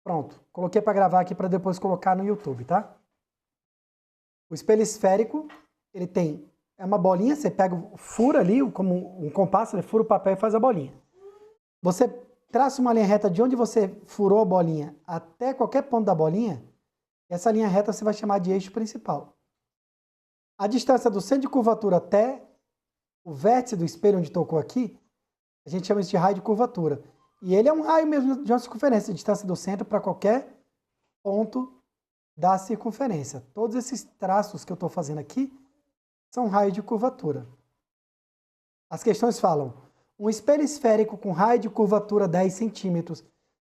Pronto, coloquei para gravar aqui para depois colocar no YouTube, tá? O espelho esférico, ele tem, é uma bolinha, você pega, fura ali, como um compasso, ele fura o papel e faz a bolinha. Você traça uma linha reta de onde você furou a bolinha até qualquer ponto da bolinha, essa linha reta você vai chamar de eixo principal. A distância do centro de curvatura até o vértice do espelho onde tocou aqui, a gente chama isso de raio de curvatura. E ele é um raio mesmo de uma circunferência, a distância do centro para qualquer ponto da circunferência. Todos esses traços que eu estou fazendo aqui são raios de curvatura. As questões falam, um espelho esférico com raio de curvatura 10 centímetros. Se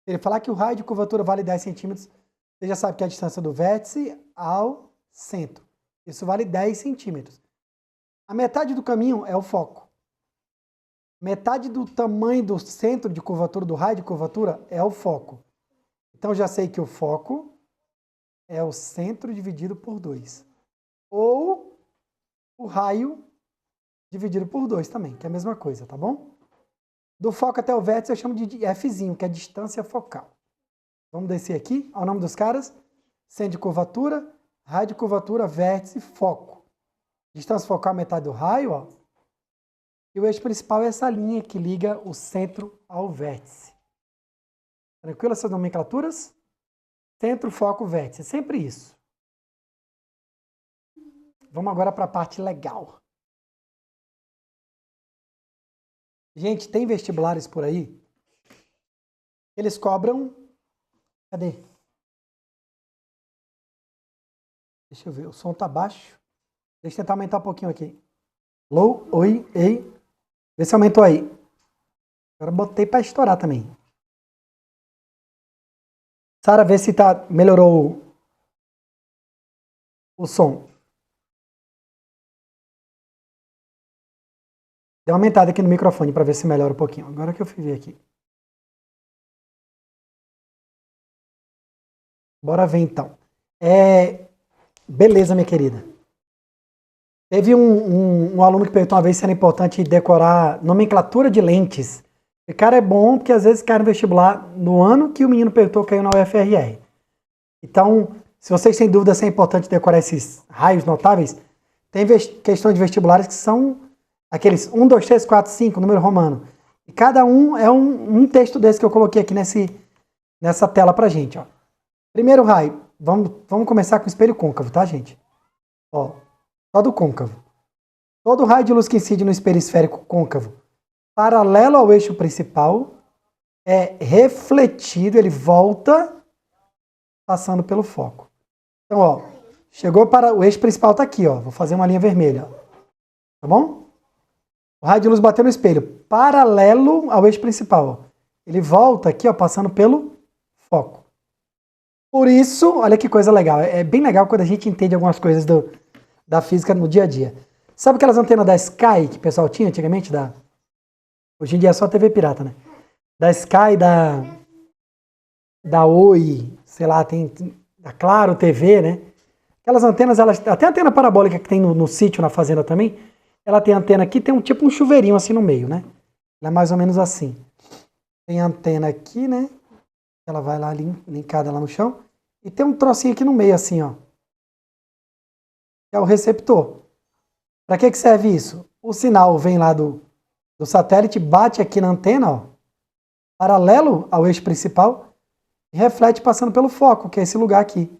ele falar que o raio de curvatura vale 10 centímetros, você já sabe que é a distância do vértice ao centro. Isso vale 10 centímetros. A metade do caminho é o foco. Metade do tamanho do centro de curvatura, do raio de curvatura, é o foco. Então, já sei que o foco é o centro dividido por 2. Ou o raio dividido por 2 também, que é a mesma coisa, tá bom? Do foco até o vértice eu chamo de Fzinho, que é a distância focal. Vamos descer aqui, olha o nome dos caras. Centro de curvatura, raio de curvatura, vértice, foco. Distância focal, metade do raio, ó. E o eixo principal é essa linha que liga o centro ao vértice. Tranquilo essas nomenclaturas? Centro, foco, vértice. Sempre isso. Vamos agora para a parte legal. Gente, tem vestibulares por aí. Eles cobram... Cadê? Deixa eu ver, o som tá baixo. Deixa eu tentar aumentar um pouquinho aqui. Alô? Oi? Ei? Vê se aumentou aí. Agora botei para estourar também. Sara, vê se melhorou o som. Deu uma aumentada aqui no microfone para ver se melhora um pouquinho. Agora que eu fui ver aqui. Bora ver então. Beleza, minha querida. Teve um aluno que perguntou uma vez se era importante decorar nomenclatura de lentes. E, cara, é bom porque às vezes cai no vestibular no ano que o menino perguntou, caiu na UFRR. Então, se vocês têm dúvida se é importante decorar esses raios notáveis, tem questões de vestibulares que são aqueles 1, 2, 3, 4, 5, número romano. E cada um é um texto desse que eu coloquei aqui nessa tela pra gente. Ó. Primeiro raio, vamos começar com o espelho côncavo, tá, gente? Ó, só do côncavo. Todo raio de luz que incide no espelho esférico côncavo, paralelo ao eixo principal, é refletido, ele volta passando pelo foco. Então, ó, chegou para o eixo principal, tá aqui, ó. Vou fazer uma linha vermelha, ó. Tá bom? O raio de luz bateu no espelho, paralelo ao eixo principal, ó. Ele volta aqui, ó, passando pelo foco. Por isso, olha que coisa legal. É bem legal quando a gente entende algumas coisas da física no dia a dia. Sabe aquelas antenas da Sky que o pessoal tinha antigamente? Hoje em dia é só TV pirata, né? Da Sky, da Oi, sei lá, tem da Claro TV, né? Aquelas antenas, até a antena parabólica que tem no sítio, na fazenda também, ela tem antena aqui, tem tipo um chuveirinho assim no meio, né? Ela é mais ou menos assim. Tem antena aqui, né? Ela vai lá linkada lá no chão. E tem um trocinho aqui no meio assim, ó. Que é o receptor. Para que serve isso? O sinal vem lá do satélite, bate aqui na antena, ó, paralelo ao eixo principal, e reflete passando pelo foco, que é esse lugar aqui.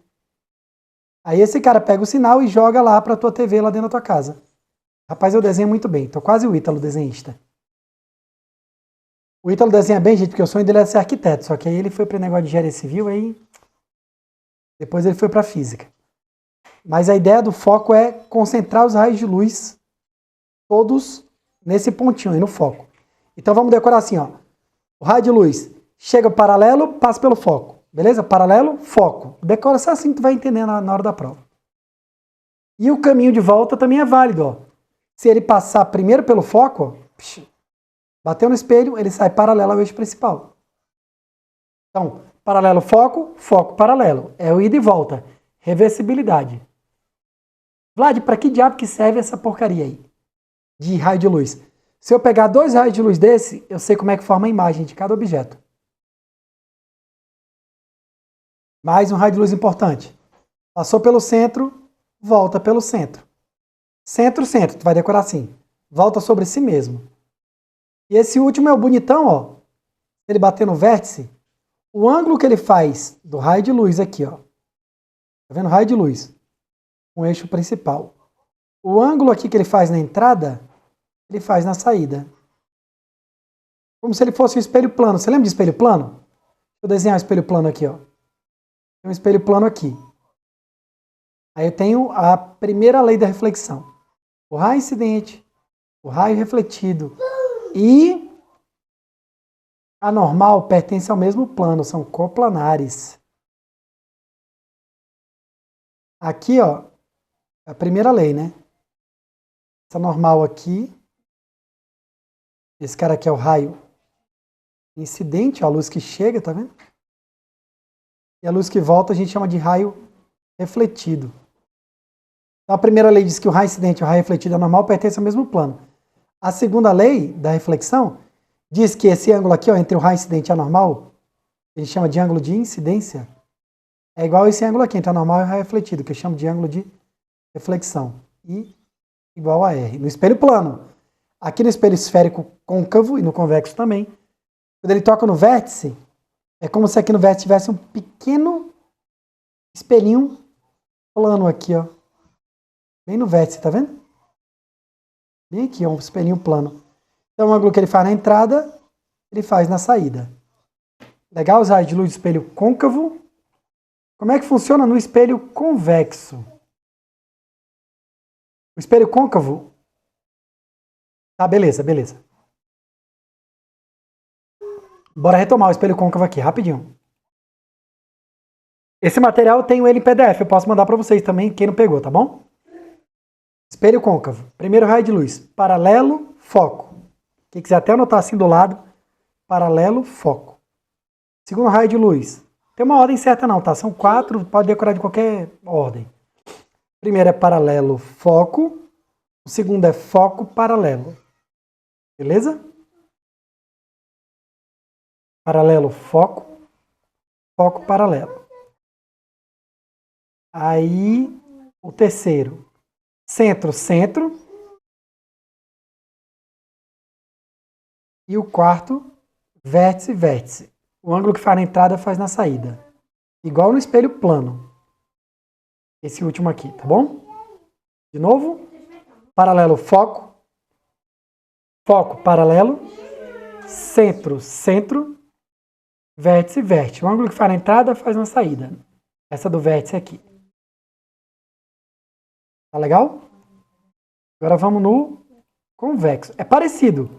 Aí esse cara pega o sinal e joga lá para a tua TV lá dentro da tua casa. Rapaz, eu desenho muito bem. Tô quase o Ítalo desenhista. O Ítalo desenha bem, gente, porque o sonho dele é ser arquiteto. Só que aí ele foi para o negócio de engenharia civil, aí depois ele foi para física. Mas a ideia do foco é concentrar os raios de luz todos nesse pontinho aí, no foco. Então vamos decorar assim, ó. O raio de luz chega paralelo, passa pelo foco. Beleza? Paralelo, foco. Decora só assim que tu vai entender na hora da prova. E o caminho de volta também é válido, ó. Se ele passar primeiro pelo foco, ó, bateu no espelho, ele sai paralelo ao eixo principal. Então, paralelo, foco, foco, paralelo. É o ida e volta. Reversibilidade. Vlad, para que diabo que serve essa porcaria aí de raio de luz? Se eu pegar 2 raios de luz desse, eu sei como é que forma a imagem de cada objeto. Mais um raio de luz importante. Passou pelo centro, volta pelo centro. Centro, centro. Tu vai decorar assim. Volta sobre si mesmo. E esse último é o bonitão, ó. Ele bater no vértice, o ângulo que ele faz do raio de luz aqui, ó. Tá vendo? Raio de luz. Com o eixo principal. O ângulo aqui que ele faz na entrada, ele faz na saída. Como se ele fosse um espelho plano. Você lembra de espelho plano? Deixa eu desenhar um espelho plano aqui, ó. Tem um espelho plano aqui. Aí eu tenho a primeira lei da reflexão. O raio incidente, o raio refletido e a normal pertence ao mesmo plano, são coplanares. Aqui, ó, é a primeira lei, né? Essa normal aqui, esse cara aqui é o raio incidente, ó, a luz que chega, tá vendo? E a luz que volta a gente chama de raio refletido. Então a primeira lei diz que o raio incidente e o raio refletido é normal pertence ao mesmo plano. A segunda lei da reflexão diz que esse ângulo aqui, ó, entre o raio incidente e a normal, a gente chama de ângulo de incidência, é igual a esse ângulo aqui, entre a normal e o raio refletido, que eu chamo de ângulo de reflexão. I igual a R. No espelho plano. Aqui no espelho esférico côncavo e no convexo também, quando ele toca no vértice, é como se aqui no vértice tivesse um pequeno espelhinho plano aqui, ó. Bem no vértice, tá vendo? Bem aqui, ó, um espelhinho plano. Então o ângulo que ele faz na entrada, ele faz na saída. Legal usar raios de luz de espelho côncavo. Como é que funciona no espelho convexo? O espelho côncavo... Tá, beleza, beleza. Bora retomar o espelho côncavo aqui, rapidinho. Esse material eu tenho ele em PDF, eu posso mandar para vocês também, quem não pegou, tá bom? Espelho côncavo. Primeiro raio de luz, paralelo, foco. Quem quiser até anotar assim do lado, paralelo, foco. Segundo raio de luz. Tem uma ordem certa não, tá? São 4, pode decorar de qualquer ordem. Primeiro é paralelo, foco. O segundo é foco, paralelo. Beleza? Paralelo, foco. Foco, paralelo. Aí, o terceiro. Centro, centro. E o quarto, vértice, vértice. O ângulo que faz na entrada faz na saída. Igual no espelho plano. Esse último aqui, tá bom? De novo. Paralelo, foco. Foco, paralelo. Centro, centro. Vértice, vértice. O ângulo que faz na entrada faz na saída. Essa do vértice aqui. Tá legal? Agora vamos no convexo. É parecido.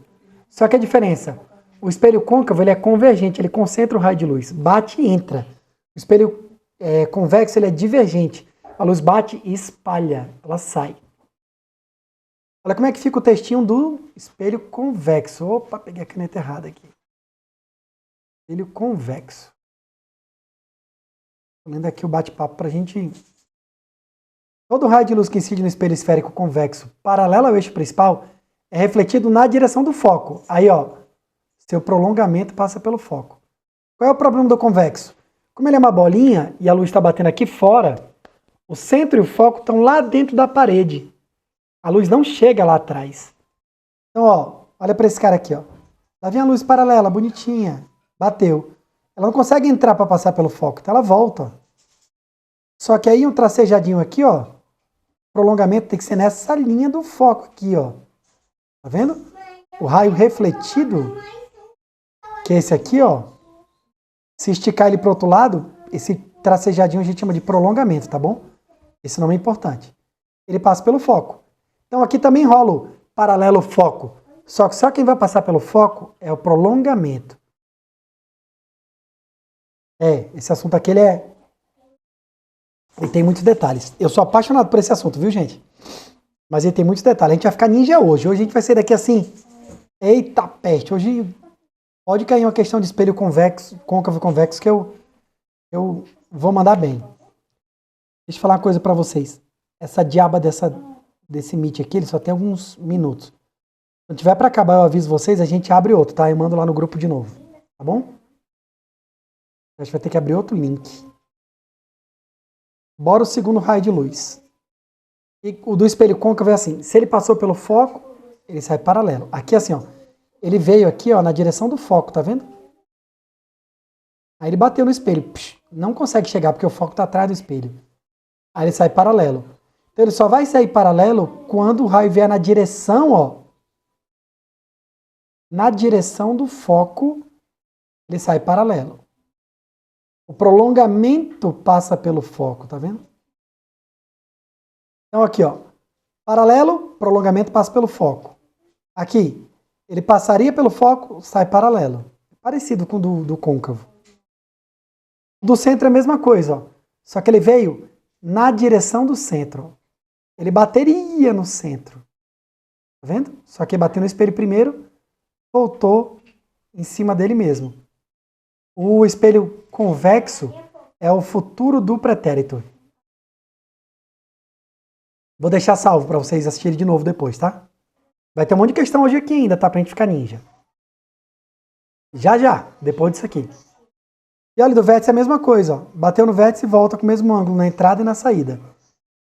Só que a diferença, o espelho côncavo ele é convergente, ele concentra o raio de luz, bate e entra. O espelho convexo ele é divergente, a luz bate e espalha, ela sai. Olha como é que fica o textinho do espelho convexo. Opa, peguei a caneta errada aqui. Espelho convexo. Tô lendo aqui o bate-papo pra gente... Todo raio de luz que incide no espelho esférico convexo paralelo ao eixo principal é refletido na direção do foco. Aí, ó, seu prolongamento passa pelo foco. Qual é o problema do convexo? Como ele é uma bolinha e a luz está batendo aqui fora, o centro e o foco estão lá dentro da parede. A luz não chega lá atrás. Então, ó, olha para esse cara aqui, ó. Lá vem a luz paralela, bonitinha. Bateu. Ela não consegue entrar para passar pelo foco, então ela volta. Só que aí um tracejadinho aqui, ó. O prolongamento tem que ser nessa linha do foco aqui, ó. Tá vendo? O raio refletido, que é esse aqui, ó. Se esticar ele para o outro lado, esse tracejadinho a gente chama de prolongamento, tá bom? Esse nome é importante. Ele passa pelo foco. Então aqui também rola o paralelo foco. Só que só quem vai passar pelo foco é o prolongamento. Esse assunto aqui ele tem muitos detalhes. Eu sou apaixonado por esse assunto, viu, gente? Mas ele tem muitos detalhes. A gente vai ficar ninja hoje. Hoje a gente vai sair daqui assim. Eita peste. Hoje pode cair uma questão de espelho convexo, côncavo convexo, que eu vou mandar bem. Deixa eu falar uma coisa pra vocês. Essa diaba desse Meet aqui, ele só tem alguns minutos. Quando tiver pra acabar, eu aviso vocês, a gente abre outro, tá? Eu mando lá no grupo de novo. Tá bom? A gente vai ter que abrir outro link. Bora o segundo raio de luz. E o do espelho côncavo é assim, se ele passou pelo foco, ele sai paralelo. Aqui assim, ó, ele veio aqui, ó, na direção do foco, tá vendo? Aí ele bateu no espelho, não consegue chegar porque o foco está atrás do espelho. Aí ele sai paralelo. Então ele só vai sair paralelo quando o raio vier na direção, ó. Na direção do foco, ele sai paralelo. O prolongamento passa pelo foco, tá vendo? Então aqui, ó. Paralelo, prolongamento passa pelo foco. Aqui, ele passaria pelo foco, sai paralelo. Parecido com o do côncavo. Do centro é a mesma coisa, ó. Só que ele veio na direção do centro. Ele bateria no centro. Tá vendo? Só que bateu no espelho primeiro, voltou em cima dele mesmo. O espelho convexo é o futuro do pretérito. Vou deixar salvo para vocês assistirem de novo depois, tá? Vai ter um monte de questão hoje aqui ainda, tá? Pra gente ficar ninja. Já, depois disso aqui. E olha, do vértice é a mesma coisa, ó. Bateu no vértice e volta com o mesmo ângulo na entrada e na saída.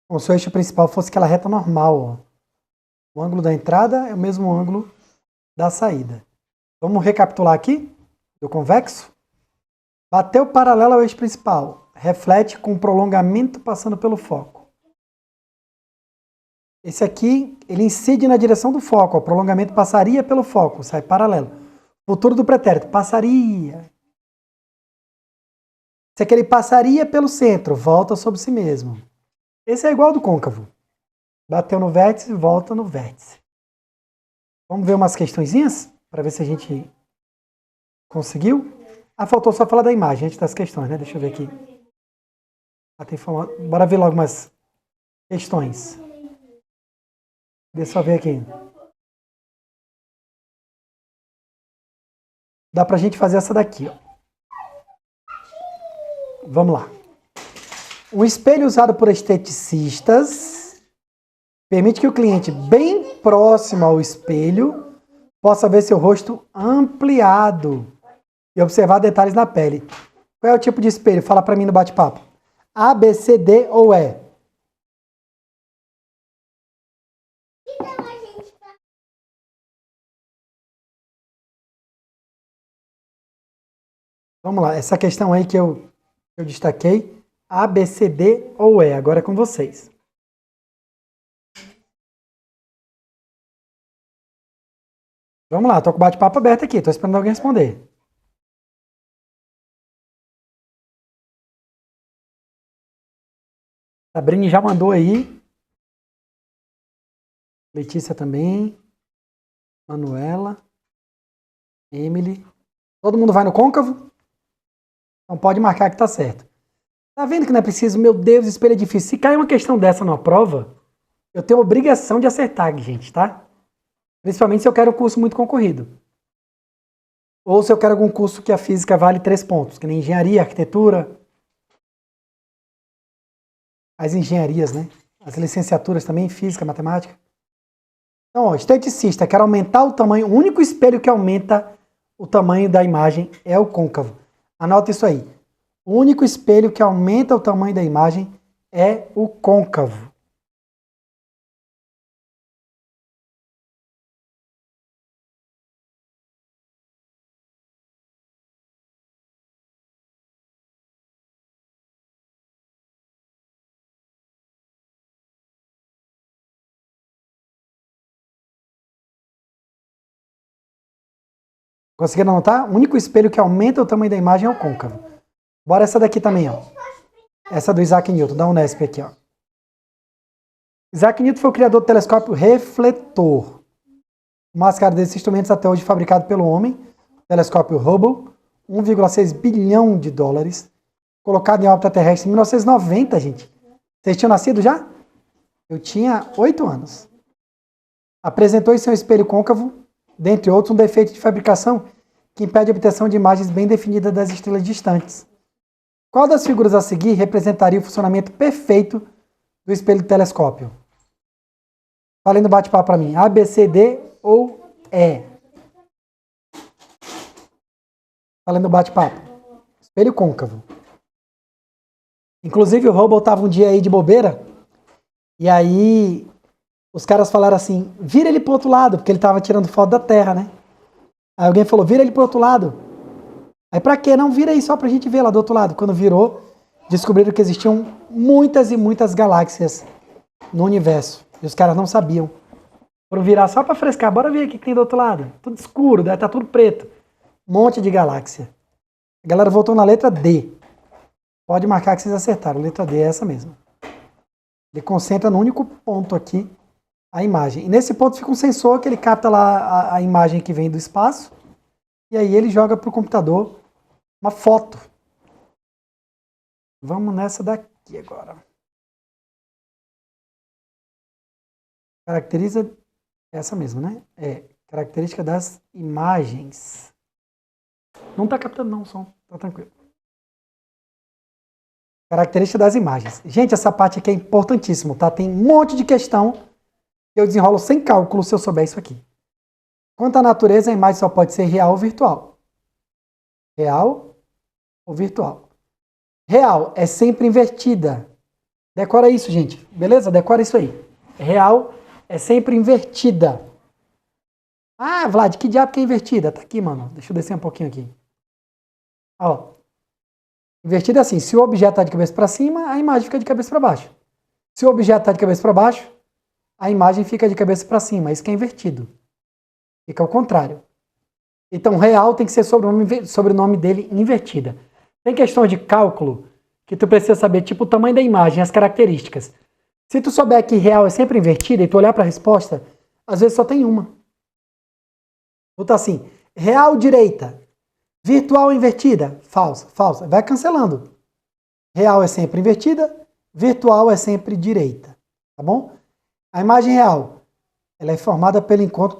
Como se o eixo principal fosse aquela reta normal, ó. O ângulo da entrada é o mesmo ângulo da saída. Vamos recapitular aqui do convexo. Bateu paralelo ao eixo principal. Reflete com prolongamento passando pelo foco. Esse aqui, ele incide na direção do foco. O prolongamento passaria pelo foco, sai paralelo. Futuro do pretérito, passaria. Esse aqui ele passaria pelo centro, volta sobre si mesmo. Esse é igual ao do côncavo. Bateu no vértice, volta no vértice. Vamos ver umas questõezinhas? Para ver se a gente conseguiu. Ah, faltou só falar da imagem antes das questões, né? Deixa eu ver aqui. Bora ver logo umas questões. Deixa eu só ver aqui. Dá pra gente fazer essa daqui, ó. Vamos lá. Um espelho usado por esteticistas permite que o cliente, bem próximo ao espelho, possa ver seu rosto ampliado e observar detalhes na pele. Qual é o tipo de espelho? Fala pra mim no bate-papo. A, B, C, D ou E? Vamos lá, essa questão aí que eu destaquei. A, B, C, D ou E? Agora é com vocês. Vamos lá, tô com o bate-papo aberto aqui, tô esperando alguém responder. Sabrine já mandou aí. Letícia também. Manuela. Emily. Todo mundo vai no côncavo? Então pode marcar que tá certo. Tá vendo que não é preciso? Meu Deus, espelho é difícil. Se cair uma questão dessa numa prova, eu tenho a obrigação de acertar, gente, tá? Principalmente se eu quero um curso muito concorrido. Ou se eu quero algum curso que a física vale 3 pontos, que nem engenharia, arquitetura. As engenharias, né? As licenciaturas também, física, matemática. Então, ó, esteticista, quero aumentar o tamanho. O único espelho que aumenta o tamanho da imagem é o côncavo. Anota isso aí. O único espelho que aumenta o tamanho da imagem é o côncavo. Conseguiram anotar? O único espelho que aumenta o tamanho da imagem é o côncavo. Bora essa daqui também, ó. Essa do Isaac Newton, da Unesp aqui, ó. Isaac Newton foi o criador do telescópio refletor. O mais caro desses instrumentos até hoje fabricado pelo homem, o telescópio Hubble, 1,6 bilhão de dólares, colocado em órbita terrestre em 1990, gente. Vocês tinham nascido já? Eu tinha 8 anos. Apresentou em seu espelho côncavo, dentre outros, um defeito de fabricação que impede a obtenção de imagens bem definidas das estrelas distantes. Qual das figuras a seguir representaria o funcionamento perfeito do espelho do telescópio? Falei no bate-papo para mim. A, B, C, D ou E? Falei no bate-papo. Espelho côncavo. Inclusive o Hubble tava um dia aí de bobeira, e aí os caras falaram assim, vira ele pro outro lado, porque ele tava tirando foto da Terra, né? Aí alguém falou, vira ele pro outro lado. Aí pra quê? Não, vira aí só pra gente ver lá do outro lado. Quando virou, descobriram que existiam muitas e muitas galáxias no universo. E os caras não sabiam. Foram virar só pra frescar. Bora ver o que tem do outro lado. Tudo escuro, tá tudo preto. Um monte de galáxia. A galera voltou na letra D. Pode marcar que vocês acertaram. A letra D é essa mesmo. Ele concentra no único ponto aqui a imagem. E nesse ponto fica um sensor que ele capta lá a imagem que vem do espaço. E aí ele joga pro computador uma foto. Vamos nessa daqui agora. Caracteriza essa mesmo, né? É característica das imagens. Não tá captando não o som, tá tranquilo. Característica das imagens. Gente, essa parte aqui é importantíssima, tá? Tem um monte de questão que eu desenrolo sem cálculo se eu souber isso aqui. Quanto à natureza, a imagem só pode ser real ou virtual. Real ou virtual. Real é sempre invertida. Decora isso, gente. Beleza? Decora isso aí. Real é sempre invertida. Ah, Vlad, que diabo que é invertida? Tá aqui, mano. Deixa eu descer um pouquinho aqui. Ó. Invertida é assim. Se o objeto está de cabeça para cima, a imagem fica de cabeça para baixo. Se o objeto está de cabeça para baixo, a imagem fica de cabeça para cima. Isso que é invertido. Fica ao contrário. Então, real tem que ser sobrenome dele invertida. Tem questões de cálculo que tu precisa saber, tipo o tamanho da imagem, as características. Se tu souber que real é sempre invertida e tu olhar para a resposta, às vezes só tem uma. Tu tá assim, real direita, virtual invertida, falsa, falsa. Vai cancelando. Real é sempre invertida, virtual é sempre direita. Tá bom? A imagem real, ela é formada pelo encontro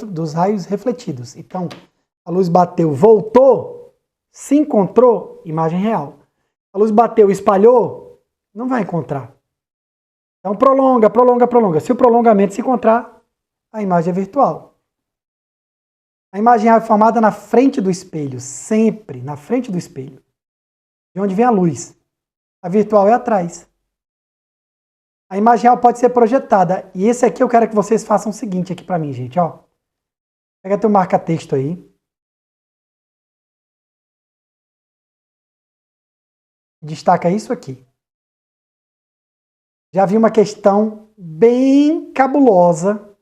dos raios refletidos. Então, a luz bateu, voltou, se encontrou, imagem real. A luz bateu, espalhou, não vai encontrar. Então prolonga, prolonga, prolonga. Se o prolongamento se encontrar, a imagem é virtual. A imagem é formada na frente do espelho, sempre na frente do espelho. De onde vem a luz. A virtual é atrás. A imagem real pode ser projetada. E esse aqui eu quero que vocês façam o seguinte aqui para mim, gente. Ó. Pega teu marca-texto aí. Destaca isso aqui. Já vi uma questão bem cabulosa.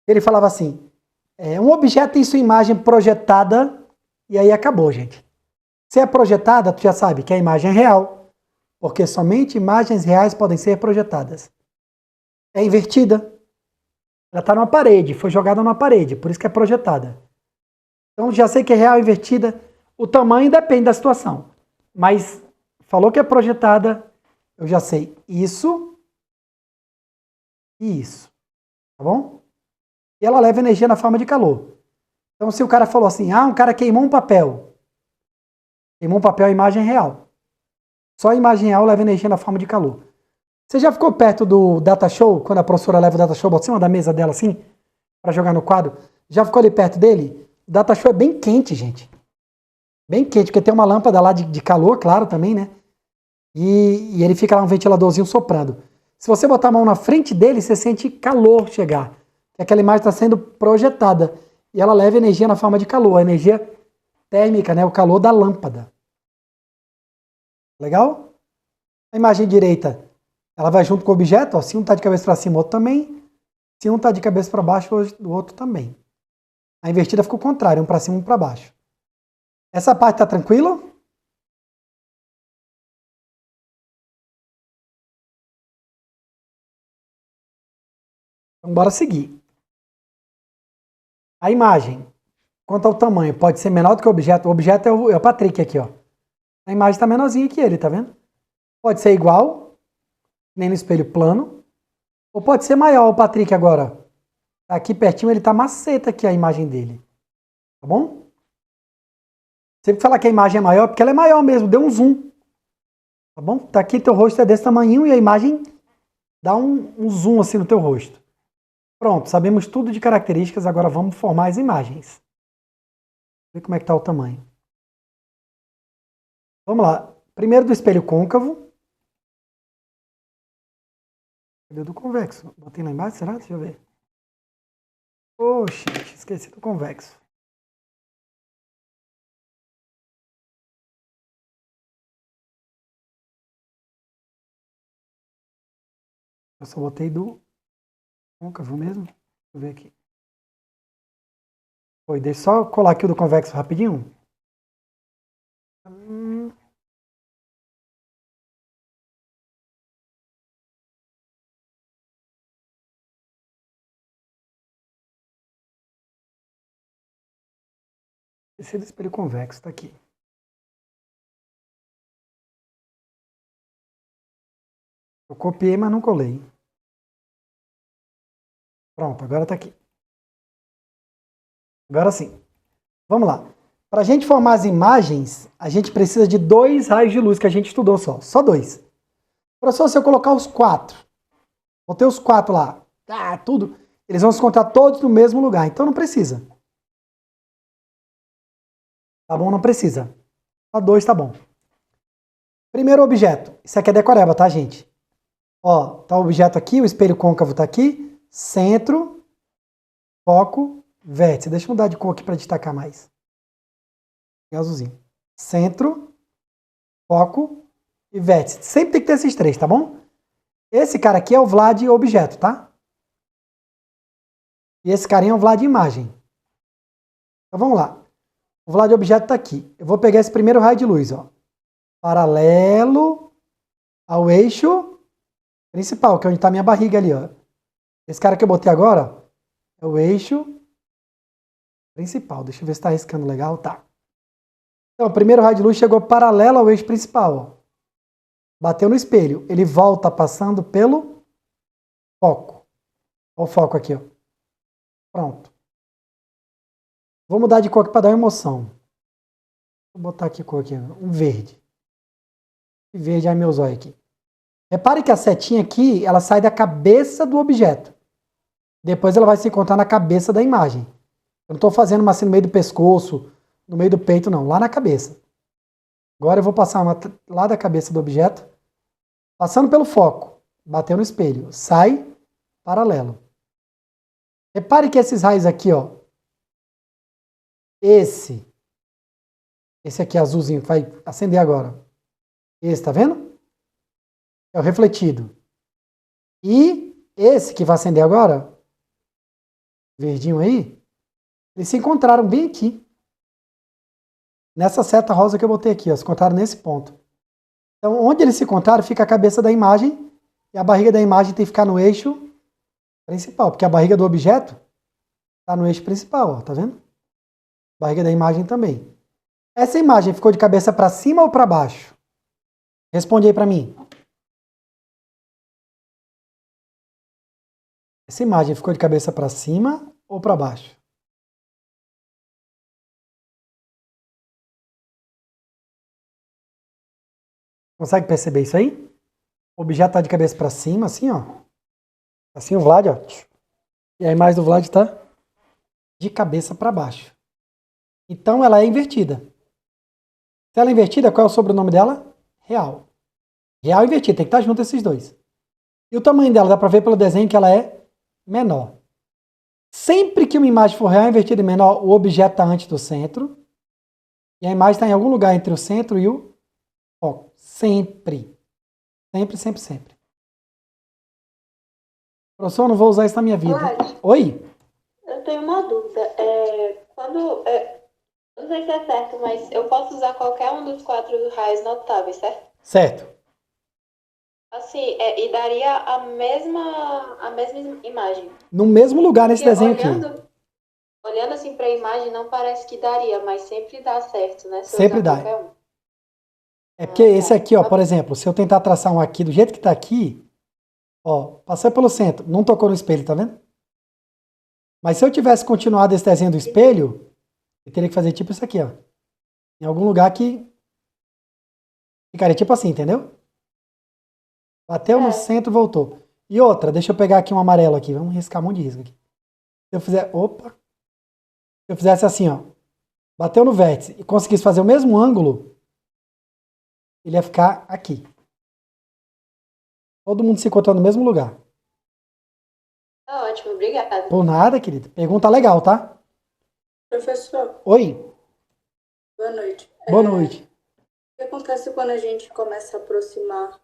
Ele falava assim, um objeto tem sua imagem projetada e aí acabou, gente. Se é projetada, tu já sabe que a imagem é real, porque somente imagens reais podem ser projetadas. É invertida. Ela está numa parede, foi jogada numa parede, por isso que é projetada. Então já sei que é real, invertida. O tamanho depende da situação. Mas falou que é projetada, eu já sei isso e isso. Tá bom? E ela leva energia na forma de calor. Então se o cara falou assim, um cara queimou um papel. Queimou um papel, a imagem é real. Só a imagem real leva energia na forma de calor. Você já ficou perto do data show, quando a professora leva o data show, bota em cima da mesa dela assim, para jogar no quadro? Já ficou ali perto dele? O data show é bem quente, gente. Bem quente, porque tem uma lâmpada lá de calor, claro, também, né? E ele fica lá um ventiladorzinho soprando. Se você botar a mão na frente dele, você sente calor chegar. Aquela imagem está sendo projetada. E ela leva energia na forma de calor, a energia térmica, né? O calor da lâmpada. Legal? A imagem direita, ela vai junto com o objeto, ó, se um está de cabeça para cima, o outro também. Se um está de cabeça para baixo, o outro também. A invertida fica o contrário, um para cima e um para baixo. Essa parte está tranquila? Então, bora seguir. A imagem, quanto ao tamanho, pode ser menor do que o objeto. O objeto é o Patrick aqui, ó. A imagem está menorzinha que ele, tá vendo? Pode ser igual, nem no espelho plano. Ou pode ser maior o Patrick agora. Aqui pertinho ele tá maceta aqui a imagem dele. Tá bom? Sempre falar que a imagem é maior, porque ela é maior mesmo, deu um zoom. Tá bom? Tá aqui, teu rosto é desse tamanho e a imagem dá um zoom assim no teu rosto. Pronto, sabemos tudo de características, agora vamos formar as imagens. Ver como é que tá o tamanho. Vamos lá. Primeiro do espelho côncavo. Cadê o do convexo? Botei lá embaixo, será? Deixa eu ver. Oxe, esqueci do convexo. Eu só botei do côncavo mesmo. Deixa eu ver aqui. Foi, deixa eu só colar aqui o do convexo rapidinho. Esse é do espelho convexo, tá aqui. Eu copiei, mas não colei. Pronto, agora tá aqui. Agora sim. Vamos lá. Para a gente formar as imagens, a gente precisa de 2 raios de luz que a gente estudou só. Só 2. Professor, se eu colocar os 4, botei os 4 lá, tudo, eles vão se encontrar todos no mesmo lugar. Então não precisa. Tá bom? Não precisa. Só 2 tá bom. Primeiro objeto. Isso aqui é decoreba, tá, gente? Ó, tá o objeto aqui, o espelho côncavo tá aqui. Centro, foco, vértice. Deixa eu mudar de cor aqui para destacar mais. Azulzinho. Centro, foco e vértice. Sempre tem que ter esses 3, tá bom? Esse cara aqui é o Vlad objeto, tá? E esse carinha é o Vlad imagem. Então vamos lá. O Vlad objeto tá aqui. Eu vou pegar esse primeiro raio de luz, ó. Paralelo ao eixo principal, que é onde tá a minha barriga ali, ó. Esse cara que eu botei agora, ó, é o eixo principal. Deixa eu ver se tá riscando legal. Tá. Então, o primeiro raio de luz chegou paralelo ao eixo principal, ó. Bateu no espelho. Ele volta passando pelo foco. Olha o foco aqui, ó. Pronto. Vou mudar de cor aqui para dar uma emoção. Vou botar aqui a cor aqui, um verde. E verde é meu zóio aqui. Repare que a setinha aqui, ela sai da cabeça do objeto. Depois ela vai se encontrar na cabeça da imagem. Eu não estou fazendo uma assim no meio do pescoço, no meio do peito, não. Lá na cabeça. Agora eu vou passar uma lá da cabeça do objeto, passando pelo foco. Bateu no espelho. Sai paralelo. Repare que esses raios aqui, ó. Esse aqui azulzinho, que vai acender agora. Esse, tá vendo? É o refletido. E esse que vai acender agora, verdinho aí, eles se encontraram bem aqui. Nessa seta rosa que eu botei aqui, ó, se encontraram nesse ponto. Então, onde eles se encontraram, fica a cabeça da imagem e a barriga da imagem tem que ficar no eixo principal, porque a barriga do objeto está no eixo principal, ó, tá vendo? Barriga da imagem também. Essa imagem ficou de cabeça para cima ou para baixo? Responde aí para mim. Essa imagem ficou de cabeça para cima ou para baixo? Consegue perceber isso aí? O objeto está de cabeça para cima, assim, ó. Assim o Vlad, ó. E a imagem do Vlad está de cabeça para baixo. Então ela é invertida. Se ela é invertida, qual é o sobrenome dela? Real. Real invertida, tem que estar junto esses dois. E o tamanho dela, dá para ver pelo desenho que ela é menor. Sempre que uma imagem for real invertida e menor, o objeto está antes do centro. E a imagem está em algum lugar entre o centro e o foco. Sempre. Sempre, sempre, sempre. Professor, eu não vou usar isso na minha vida. Vlad, Oi? eu tenho uma dúvida. Não sei se é certo, mas eu posso usar qualquer um dos 4 raios notáveis, certo? Certo. Assim, e daria a mesma imagem. No mesmo lugar nesse Porque desenho aqui. olhando assim para a imagem, não parece que daria, mas sempre dá certo, né? Se eu Sempre usar dá. qualquer um. É porque Ah, esse tá. aqui, ó, por exemplo, se eu tentar traçar um aqui do jeito que está aqui, ó, passei pelo centro, não tocou no espelho, tá vendo? Mas se eu tivesse continuado esse desenho do espelho, eu teria que fazer tipo isso aqui, ó. Em algum lugar que ficaria tipo assim, entendeu? Bateu no centro, voltou. E outra, deixa eu pegar aqui um amarelo aqui. Vamos riscar um monte de risco aqui. Se eu fizer, opa. Se eu fizesse assim, ó. Bateu no vértice e conseguisse fazer o mesmo ângulo, ele ia ficar aqui. Todo mundo se encontrando no mesmo lugar. Tá ótimo, obrigada. Por nada, querido. Pergunta legal, tá? Professor, Oi, boa noite. boa noite. O que acontece quando a gente começa a aproximar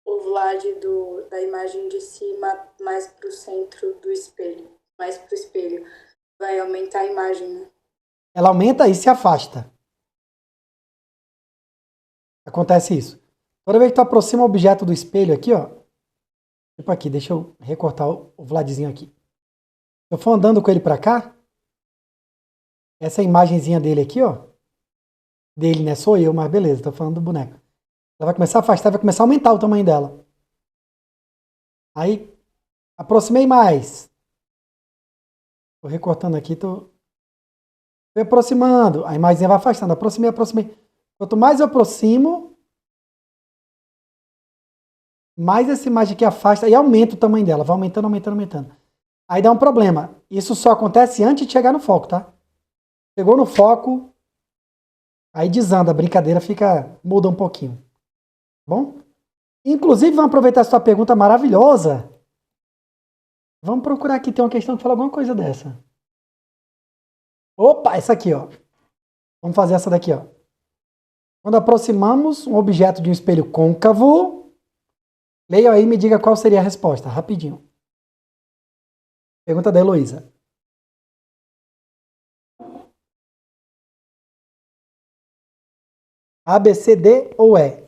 o Vlad da imagem de cima mais para o centro do espelho? Mais para o espelho. Vai aumentar a imagem, né? Ela aumenta e se afasta. Acontece isso. Toda vez que tu aproxima o objeto do espelho aqui, ó. Tipo aqui, deixa eu recortar o Vladzinho aqui. Se eu for andando com ele pra cá, essa imagenzinha dele aqui, ó. Dele, né? Sou eu, mas beleza, tô falando do boneco. Ela vai começar a afastar, vai começar a aumentar o tamanho dela. Aí, aproximei mais. Tô recortando aqui, tô aproximando. A imagenzinha vai afastando. Aproximei, aproximei. Quanto mais eu aproximo, mais essa imagem aqui afasta e aumenta o tamanho dela. Vai aumentando, aumentando, aumentando. Aí dá um problema. Isso só acontece antes de chegar no foco, tá? Chegou no foco, aí desanda. A brincadeira muda um pouquinho. Bom? Inclusive, vamos aproveitar essa sua pergunta maravilhosa. Vamos procurar aqui. Tem uma questão que fala alguma coisa dessa. Opa, essa aqui, ó. Vamos fazer essa daqui, ó. Quando aproximamos um objeto de um espelho côncavo, leia aí e me diga qual seria a resposta, rapidinho. Pergunta da Heloísa. A, B, C, D ou E?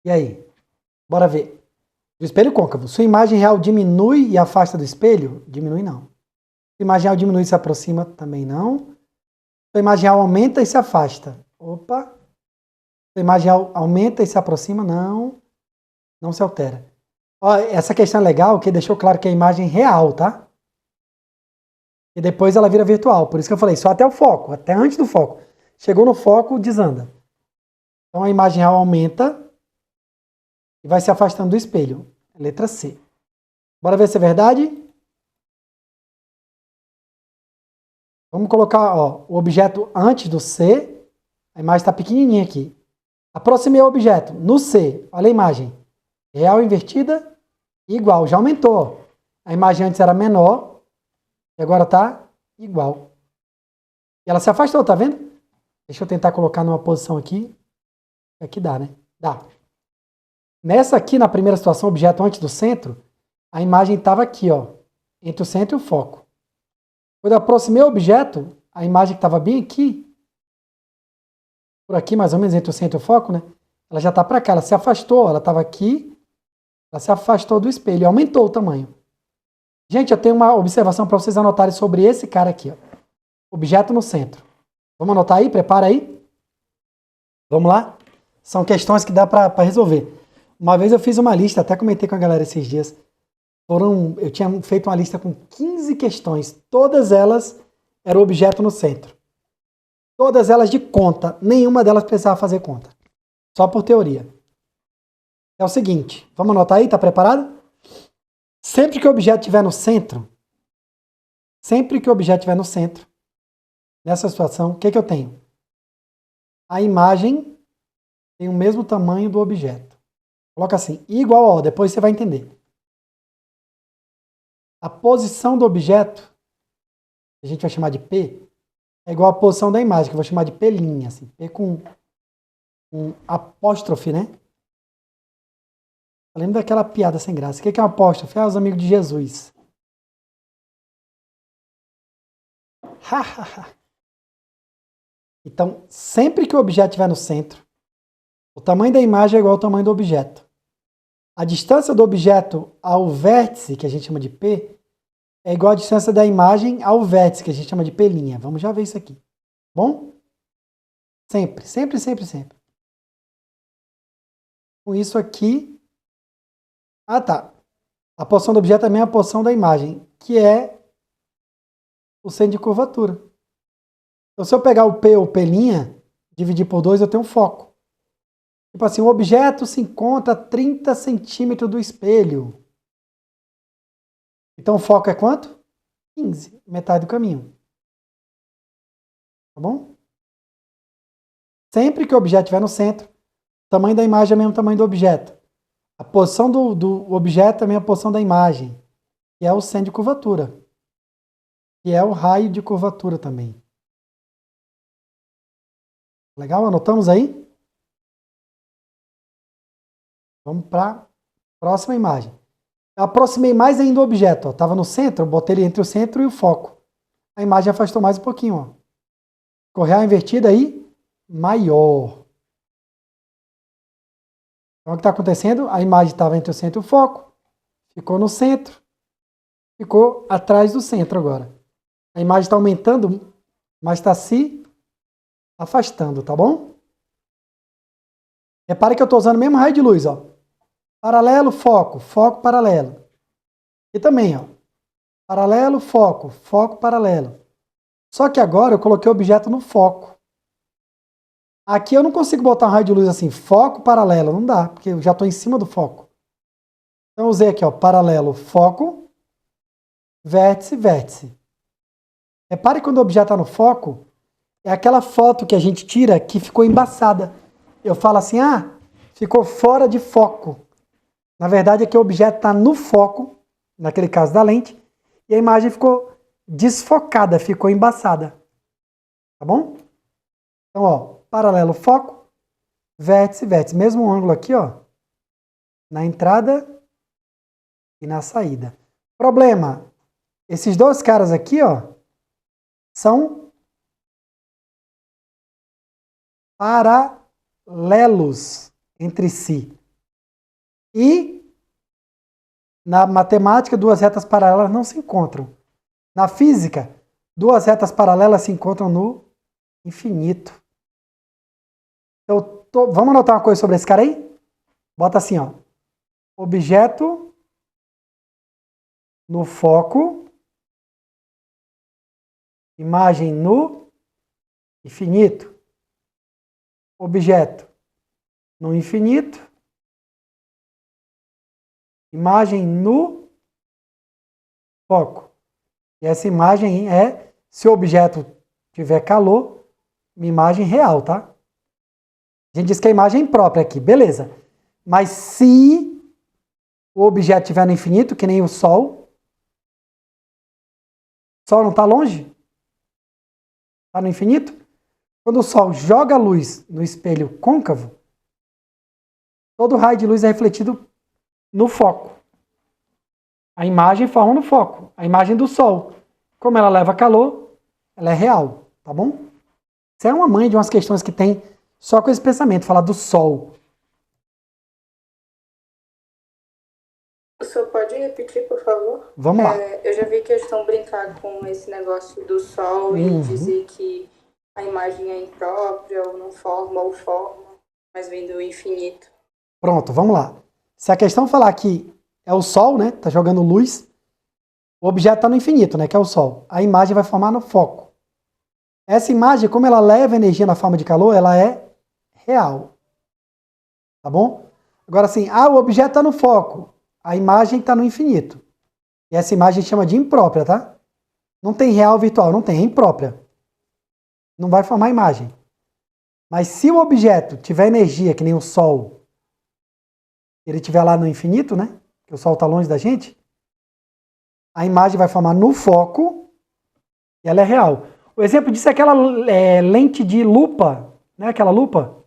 E aí? Bora ver. Do espelho côncavo. Sua imagem real diminui e afasta do espelho? Diminui não. Sua imagem real diminui e se aproxima? Também não. Sua imagem real aumenta e se afasta? Opa. Sua imagem real aumenta e se aproxima? Não. Não se altera. Ó, essa questão é legal, que deixou claro que é a imagem real, tá? E depois ela vira virtual. Por isso que eu falei, só até o foco, até antes do foco. Chegou no foco, desanda. Então a imagem real aumenta e vai se afastando do espelho. Letra C. Bora ver se é verdade? Vamos colocar ó, o objeto antes do C. A imagem está pequenininha aqui. Aproximei o objeto. No C, olha a imagem. Real invertida, igual. Já aumentou. A imagem antes era menor e agora está igual. E ela se afastou, tá vendo? Deixa eu tentar colocar numa posição aqui. Aqui dá, né? Dá. Nessa aqui, na primeira situação, objeto antes do centro, a imagem estava aqui, ó, entre o centro e o foco. Quando eu aproximei o objeto, a imagem que estava bem aqui, por aqui mais ou menos, entre o centro e o foco, né? Ela já está para cá, ela se afastou, ela estava aqui, ela se afastou do espelho e aumentou o tamanho. Gente, eu tenho uma observação para vocês anotarem sobre esse cara aqui, ó. Objeto no centro. Vamos anotar aí? Prepara aí. Vamos lá? São questões que dá para resolver. Uma vez eu fiz uma lista, até comentei com a galera esses dias. Eu tinha feito uma lista com 15 questões. Todas elas eram objeto no centro. Todas elas de conta. Nenhuma delas precisava fazer conta. Só por teoria. É o seguinte, vamos anotar aí? Tá preparado? Sempre que o objeto estiver no centro, nessa situação, o que eu tenho? A imagem tem o mesmo tamanho do objeto. Coloca assim, igual, ó, depois você vai entender. A posição do objeto, que a gente vai chamar de P, é igual à posição da imagem, que eu vou chamar de P', assim, P com um apóstrofe, né? Eu lembro daquela piada sem graça. O que é um apóstrofe? Ah, os amigos de Jesus. Então, sempre que o objeto estiver no centro, o tamanho da imagem é igual ao tamanho do objeto. A distância do objeto ao vértice, que a gente chama de P, é igual à distância da imagem ao vértice, que a gente chama de P'. Vamos já ver isso aqui. Bom? Sempre, sempre, sempre, sempre. Com isso aqui... Ah, tá. A posição do objeto também é a posição da imagem, que é o centro de curvatura. Então, se eu pegar o P ou P', dividir por 2, eu tenho um foco. Tipo assim, o objeto se encontra a 30 centímetros do espelho. Então, o foco é quanto? 15, metade do caminho. Tá bom? Sempre que o objeto estiver no centro, o tamanho da imagem é o mesmo tamanho do objeto. A posição do objeto é a mesma posição da imagem, que é o centro de curvatura. Que é o raio de curvatura também. Legal? Anotamos aí? Vamos para a próxima imagem. Eu aproximei mais ainda o objeto. Estava no centro, botei ele entre o centro e o foco. A imagem afastou mais um pouquinho. Ó. Correia invertida aí, maior. Então, o que está acontecendo? A imagem estava entre o centro e o foco, ficou no centro, ficou atrás do centro agora. A imagem está aumentando, mas está se afastando, tá bom? Repare que eu estou usando o mesmo raio de luz, ó. Paralelo, foco, foco, paralelo. E também, ó. Paralelo, foco, foco, paralelo. Só que agora eu coloquei o objeto no foco. Aqui eu não consigo botar um raio de luz assim, foco, paralelo, não dá, porque eu já estou em cima do foco. Então eu usei aqui, ó, paralelo, foco, vértice, vértice. Repare quando o objeto está no foco, é aquela foto que a gente tira que ficou embaçada. Eu falo assim, ah, ficou fora de foco. Na verdade é que o objeto está no foco, naquele caso da lente, e a imagem ficou desfocada, ficou embaçada. Tá bom? Então, ó, paralelo, foco, vértice, vértice. Mesmo ângulo aqui, ó, na entrada e na saída. Problema, esses dois caras aqui, ó, são paralelos entre si. E na matemática, duas retas paralelas não se encontram. Na física, duas retas paralelas se encontram no infinito. Então, vamos anotar uma coisa sobre esse cara aí? Bota assim, ó. Objeto no foco, imagem no infinito. Objeto no infinito, imagem no foco. E essa imagem é, se o objeto tiver calor, uma imagem real, tá? A gente diz que a imagem é imprópria aqui, beleza. Mas se o objeto estiver no infinito, que nem o Sol não está longe? Está no infinito? Quando o Sol joga luz no espelho côncavo, todo raio de luz é refletido no foco. A imagem forma no foco. A imagem do Sol. Como ela leva calor, ela é real, tá bom? Isso é uma mãe de umas questões que tem só com esse pensamento, falar do Sol. O senhor pode repetir, por favor? Vamos lá. Eu já vi questão brincar com esse negócio do Sol e dizer que a imagem é imprópria, ou não forma, ou forma, mas vem do infinito. Pronto, vamos lá. Se a questão falar que é o Sol, né? Tá jogando luz, o objeto está no infinito, né? Que é o Sol. A imagem vai formar no foco. Essa imagem, como ela leva energia na forma de calor, ela é real. Tá bom? Agora assim, o objeto está no foco. A imagem está no infinito. E essa imagem chama de imprópria, tá? Não tem real virtual, não tem, é imprópria. Não vai formar imagem. Mas se o objeto tiver energia, que nem o Sol, ele estiver lá no infinito, né? Que o Sol está longe da gente, a imagem vai formar no foco e ela é real. O exemplo disso é aquela lente de lupa, né? Aquela lupa.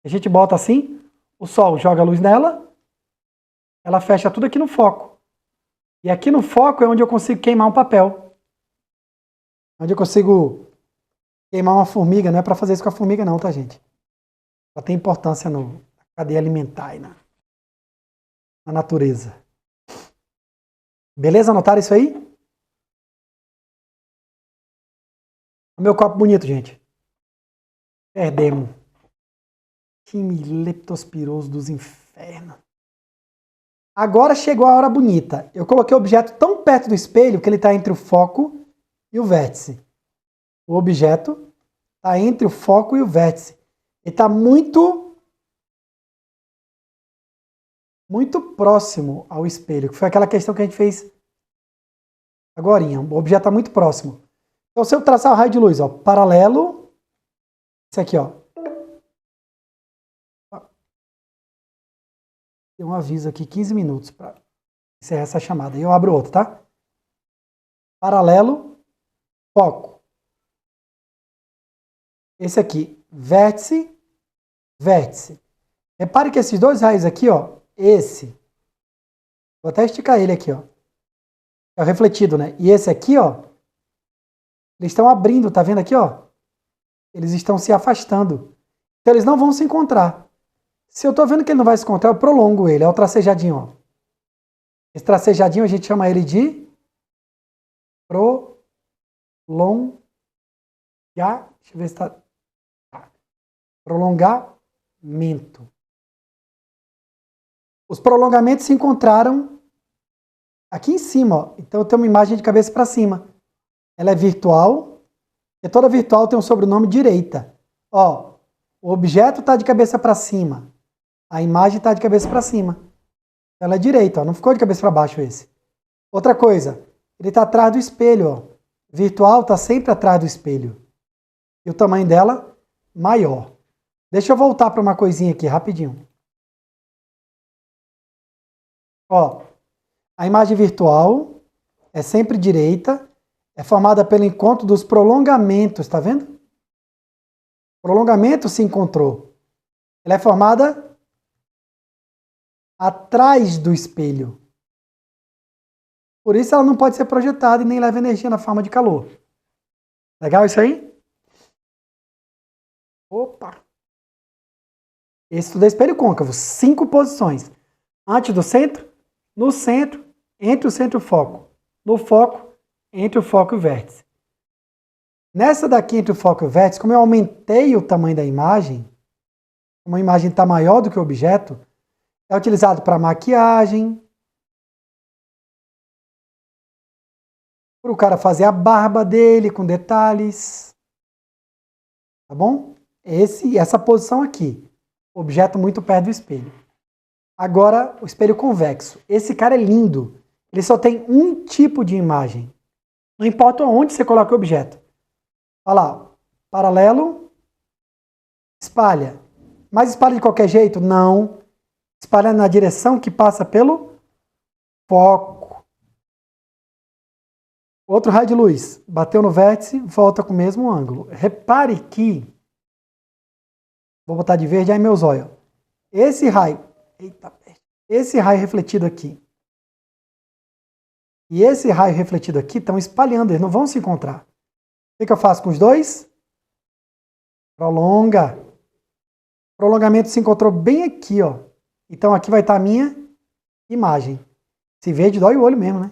A gente bota assim, o Sol joga a luz nela, ela fecha tudo aqui no foco. E aqui no foco é onde eu consigo queimar um papel. Onde eu consigo queimar uma formiga. Não é para fazer isso com a formiga não, tá, gente? Ela tem importância na cadeia alimentar e na natureza. Beleza? Anotaram isso aí? O meu copo bonito, gente. Perdemos. Time leptospiroso dos infernos. Agora chegou a hora bonita. Eu coloquei o objeto tão perto do espelho que ele está entre o foco e o vértice. O objeto está entre o foco e o vértice. Ele está muito próximo ao espelho, que foi aquela questão que a gente fez agorinha. O objeto está muito próximo. Então, se eu traçar o raio de luz, ó, paralelo, esse aqui, ó. Tem um aviso aqui, 15 minutos para encerrar essa chamada. E eu abro outro, tá? Paralelo, foco. Esse aqui, vértice, vértice. Repare que esses dois raios aqui, ó, esse, vou até esticar ele aqui, ó. É o refletido, né? E esse aqui, ó, eles estão abrindo, tá vendo aqui, ó? Eles estão se afastando. Então eles não vão se encontrar. Se eu tô vendo que ele não vai se encontrar, eu prolongo ele. É o tracejadinho, ó. Esse tracejadinho a gente chama ele de prolongamento. Deixa eu ver se tá. Prolongamento. Os prolongamentos se encontraram aqui em cima, ó. Então eu tenho uma imagem de cabeça para cima. Ela é virtual. E toda virtual tem um sobrenome direita. Ó, o objeto está de cabeça para cima. A imagem está de cabeça para cima. Ela é direita, ó. Não ficou de cabeça para baixo esse. Outra coisa, ele está atrás do espelho, ó. Virtual está sempre atrás do espelho. E o tamanho dela, maior. Deixa eu voltar para uma coisinha aqui, rapidinho. Ó, a imagem virtual é sempre direita, é formada pelo encontro dos prolongamentos, tá vendo? O prolongamento se encontrou. Ela é formada atrás do espelho. Por isso ela não pode ser projetada e nem leva energia na forma de calor. Legal isso aí? Opa! Esse tudo é espelho côncavo. 5 posições. Antes do centro, no centro, entre o centro e o foco. No foco, entre o foco e o vértice. Nessa daqui, entre o foco e o vértice, como eu aumentei o tamanho da imagem, como a imagem está maior do que o objeto, é utilizado para maquiagem, para o cara fazer a barba dele com detalhes. Tá bom? Essa posição aqui. Objeto muito perto do espelho. Agora, o espelho convexo. Esse cara é lindo. Ele só tem um tipo de imagem. Não importa onde você coloca o objeto. Olha lá. Paralelo. Espalha. Mas espalha de qualquer jeito? Não. Espalha na direção que passa pelo foco. Outro raio de luz. Bateu no vértice, volta com o mesmo ângulo. Repare que... Vou botar de verde aí meus olhos. Esse raio... Eita, esse raio refletido aqui e esse raio refletido aqui estão espalhando, eles não vão se encontrar. O que eu faço com os dois? Prolonga. O prolongamento se encontrou bem aqui, ó. Então aqui vai estar a minha imagem. Se verde dói o olho mesmo, né?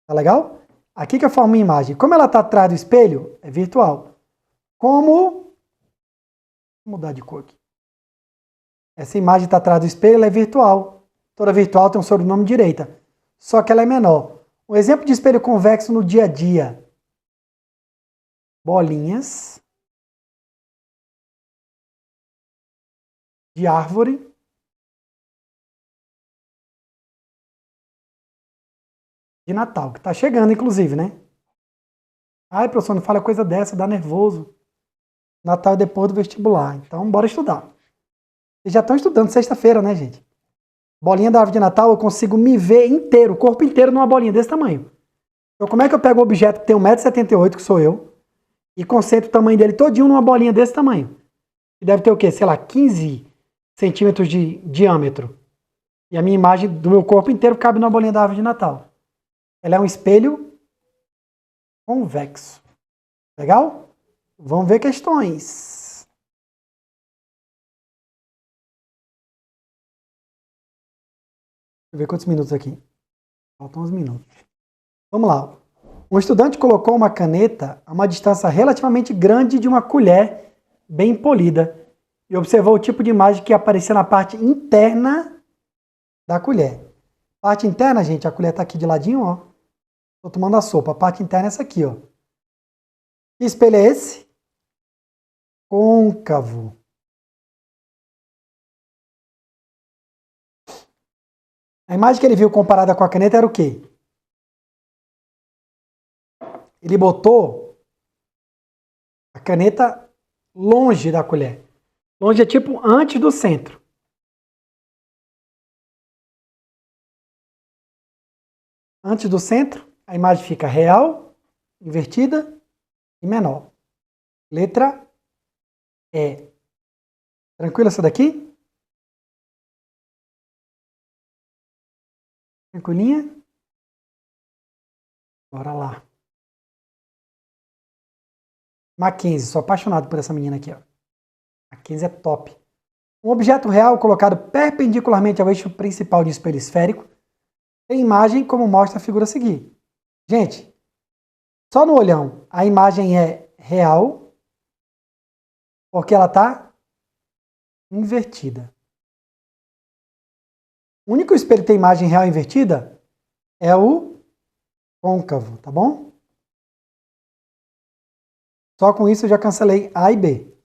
Tá legal? Aqui que eu formo minha imagem. Como ela está atrás do espelho, é virtual. Como... Vou mudar de cor aqui. Essa imagem está atrás do espelho, ela é virtual. Toda virtual tem um sobrenome direita. Só que ela é menor. Um exemplo de espelho convexo no dia a dia. Bolinhas de árvore de Natal, que está chegando, inclusive, né? Ai, professor, não fala coisa dessa, dá nervoso. Natal é depois do vestibular. Então, bora estudar. Vocês já estão estudando sexta-feira, né, gente? Bolinha da árvore de Natal, eu consigo me ver inteiro, o corpo inteiro numa bolinha desse tamanho. Então, como é que eu pego um objeto que tem 1,78 m, que sou eu, e concentro o tamanho dele todinho numa bolinha desse tamanho? Que deve ter o quê? Sei lá, 15 centímetros de diâmetro. E a minha imagem do meu corpo inteiro cabe numa bolinha da árvore de Natal. Ela é um espelho convexo. Legal? Vamos ver questões. Deixa eu ver quantos minutos aqui. Faltam uns minutos. Vamos lá. Um estudante colocou uma caneta a uma distância relativamente grande de uma colher bem polida. E observou o tipo de imagem que aparecia na parte interna da colher. Parte interna, gente, a colher tá aqui de ladinho, ó. Tô tomando a sopa. A parte interna é essa aqui, ó. Que espelho é esse? Côncavo. A imagem que ele viu comparada com a caneta era o quê? Ele botou a caneta longe da colher. Longe é tipo antes do centro. Antes do centro, a imagem fica real, invertida e menor. Letra E. Tranquilo essa daqui? Tranquilinha? Bora lá. Mackenzie, sou apaixonado por essa menina aqui, ó. Mackenzie é top. Um objeto real colocado perpendicularmente ao eixo principal de espelho esférico tem imagem como mostra a figura a seguir. Gente, só no olhão a imagem é real porque ela está invertida. O único espelho que tem imagem real invertida é o côncavo, tá bom? Só com isso eu já cancelei A e B.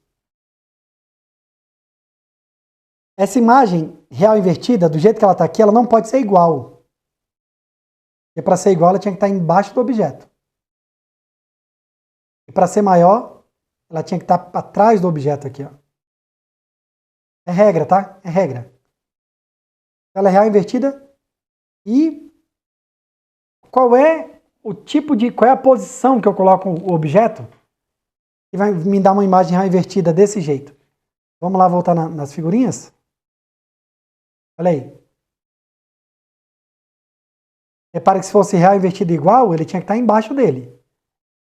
Essa imagem real invertida, do jeito que ela está aqui, ela não pode ser igual. Porque para ser igual, ela tinha que estar embaixo do objeto. E para ser maior, ela tinha que estar atrás do objeto aqui, ó. É regra, tá? É regra. Ela é real invertida. E qual é qual é a posição que eu coloco o objeto que vai me dar uma imagem real invertida desse jeito? Vamos lá voltar nas figurinhas? Olha aí. Repara que se fosse real invertido igual, ele tinha que estar embaixo dele.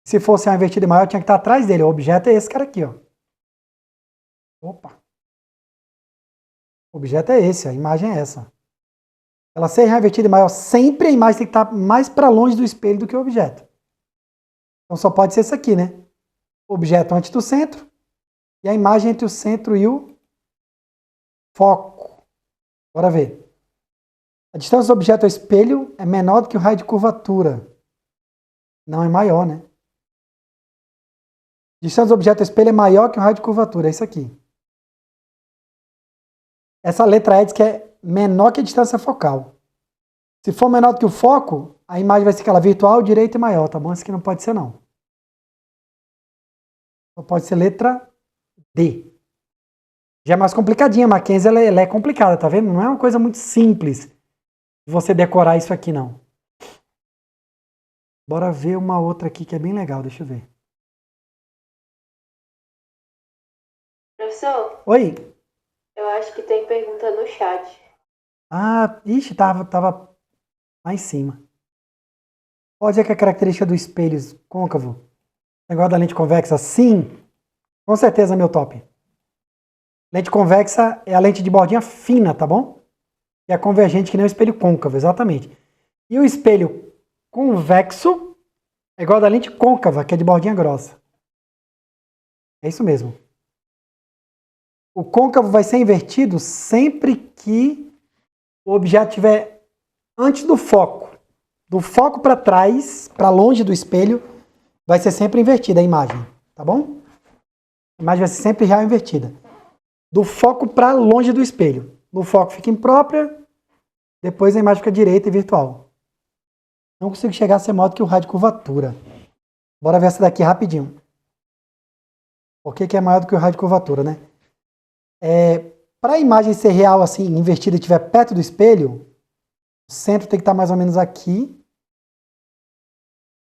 Se fosse real invertido maior, tinha que estar atrás dele. O objeto é esse cara aqui, ó. Opa. O objeto é esse, a imagem é essa. Ela ser real invertida maior, sempre a imagem tem que estar mais para longe do espelho do que o objeto. Então só pode ser isso aqui, né? O objeto antes do centro e a imagem entre o centro e o foco. Bora ver. A distância do objeto ao espelho é menor do que o raio de curvatura. Não, é maior, né? A distância do objeto ao espelho é maior que o raio de curvatura. É isso aqui. Essa letra E diz que é menor que a distância focal. Se for menor do que o foco, a imagem vai ser aquela virtual, direita e maior, tá bom? Isso aqui não pode ser, não. Só pode ser letra D. Já é mais complicadinha. A Mackenzie ela é complicada, tá vendo? Não é uma coisa muito simples de você decorar isso aqui, não. Bora ver uma outra aqui que é bem legal. Deixa eu ver. Professor, Oi. eu acho que tem pergunta no chat. Ah, ixi, tava lá em cima. Pode ser que a característica do espelho côncavo é igual da lente convexa? Sim, com certeza, meu top. Lente convexa é a lente de bordinha fina, tá bom? E é convergente que nem o espelho côncavo, exatamente. E o espelho convexo é igual da lente côncava, que é de bordinha grossa. É isso mesmo. O côncavo vai ser invertido sempre que o objeto estiver antes do foco. Do foco para trás, para longe do espelho, vai ser sempre invertida a imagem, tá bom? A imagem vai ser sempre real invertida. Do foco para longe do espelho. No foco fica imprópria, depois a imagem fica direita e virtual. Não consigo chegar a ser maior do que o raio de curvatura. Bora ver essa daqui rapidinho. Por que é maior do que o raio de curvatura, né? Para a imagem ser real, assim, invertida e estiver perto do espelho, o centro tem que estar mais ou menos aqui.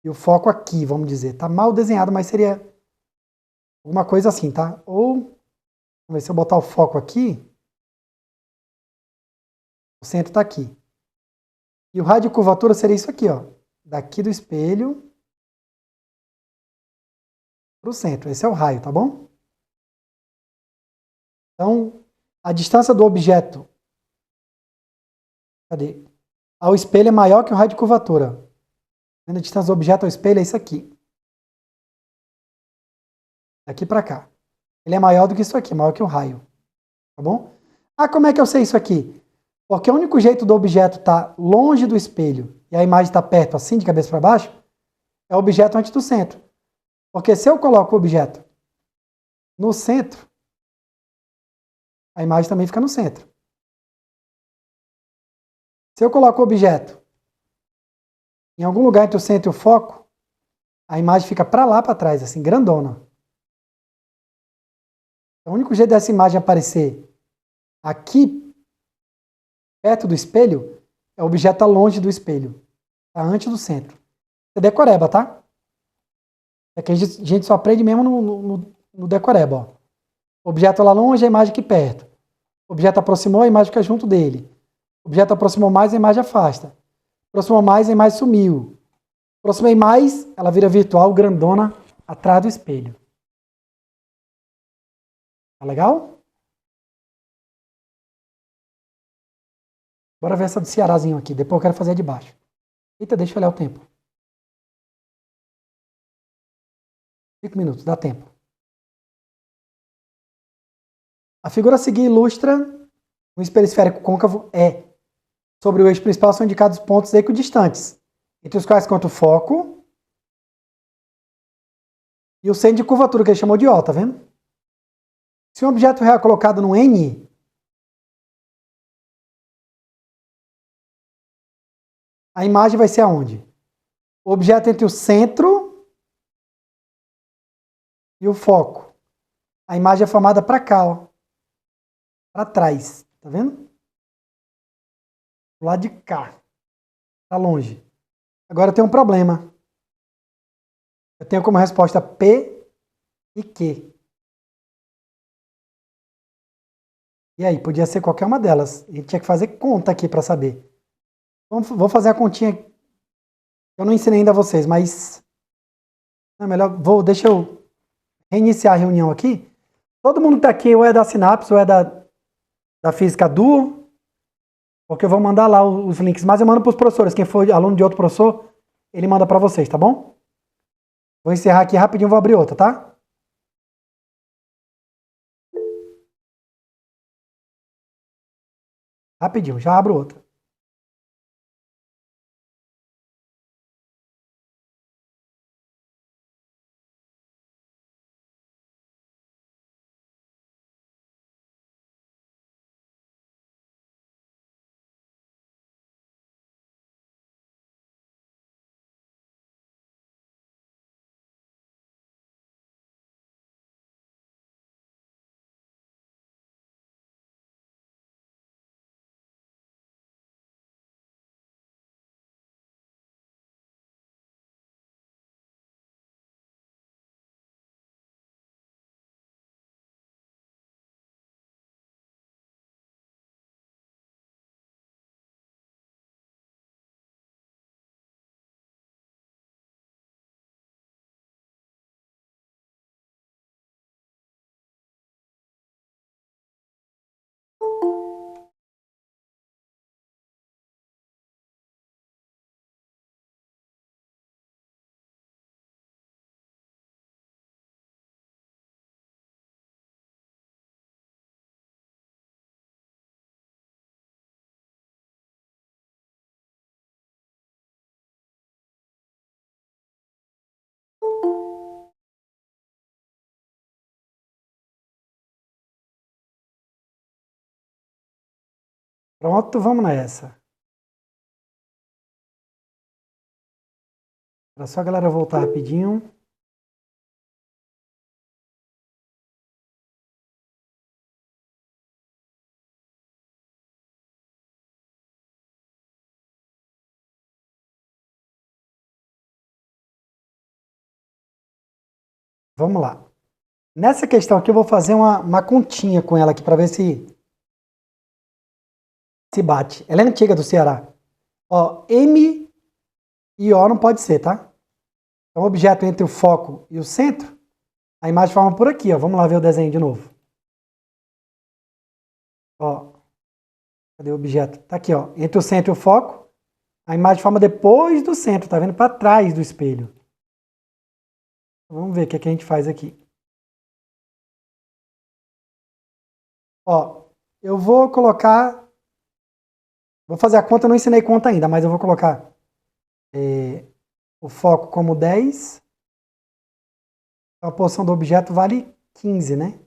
E o foco aqui, vamos dizer. Tá mal desenhado, mas seria alguma coisa assim, tá? Ou, vamos ver se eu botar o foco aqui. O centro está aqui. E o raio de curvatura seria isso aqui, ó. Daqui do espelho para o centro. Esse é o raio, tá bom? Então, a distância do objeto ao espelho é maior que o raio de curvatura. A distância do objeto ao espelho é isso aqui. Daqui para cá. ele é maior do que isso aqui, maior que o raio. Tá bom? Ah, como é que eu sei isso aqui? Porque o único jeito do objeto estar longe do espelho e a imagem está perto, assim, de cabeça para baixo, é o objeto antes do centro. Porque se eu coloco o objeto no centro, a imagem também fica no centro. Se eu coloco o objeto em algum lugar entre o centro e o foco, a imagem fica para lá, para trás, assim, grandona. O único jeito dessa imagem aparecer aqui, perto do espelho, é o objeto estar longe do espelho. Está antes do centro. É decoreba, tá? É que a gente só aprende mesmo no decoreba. Ó. O objeto lá longe, a imagem aqui perto. O objeto aproximou, a imagem fica junto dele. O objeto aproximou mais, a imagem afasta. Aproximou mais, a imagem sumiu. Aproximei mais, ela vira virtual, grandona, atrás do espelho. Tá legal? Bora ver essa do Cearazinho aqui. Depois eu quero fazer a de baixo. Eita, deixa eu olhar o tempo. 5 minutos, dá tempo. A figura a seguir ilustra um espelho esférico côncavo E. Sobre o eixo principal são indicados pontos equidistantes, entre os quais conta o foco e o centro de curvatura, que ele chamou de O, tá vendo? Se um objeto real é colocado no N, a imagem vai ser aonde? O objeto entre o centro e o foco. A imagem é formada para cá, ó. Para trás, tá vendo? Do lado de cá. Tá longe. Agora tem um problema. Eu tenho como resposta P e Q. E aí, podia ser qualquer uma delas. A gente tinha que fazer conta aqui para saber. Vou fazer a continha. Eu não ensinei ainda a vocês, mas é melhor. Deixa eu reiniciar a reunião aqui. Todo mundo que está aqui ou é da Sinapse ou é da Física Duo. Porque eu vou mandar lá os links. Mas eu mando para os professores. Quem for aluno de outro professor, ele manda para vocês, tá bom? Vou encerrar aqui rapidinho, vou abrir outra, tá? Rapidinho, já abro outra. Pronto, vamos nessa. Era só a galera voltar rapidinho. Vamos lá. Nessa questão aqui eu vou fazer uma continha com ela aqui para ver se bate. Ela é antiga do Ceará. Ó, M e O não pode ser, tá? Então, o objeto entre o foco e o centro, a imagem forma por aqui, ó. Vamos lá ver o desenho de novo. Ó, cadê o objeto? Tá aqui, ó. Entre o centro e o foco, a imagem forma depois do centro, tá vendo? Para trás do espelho. Vamos ver o que a gente faz aqui. Ó, eu vou colocar... Vou fazer a conta, eu não ensinei conta ainda, mas eu vou colocar o foco como 10. Então, a posição do objeto vale 15, né?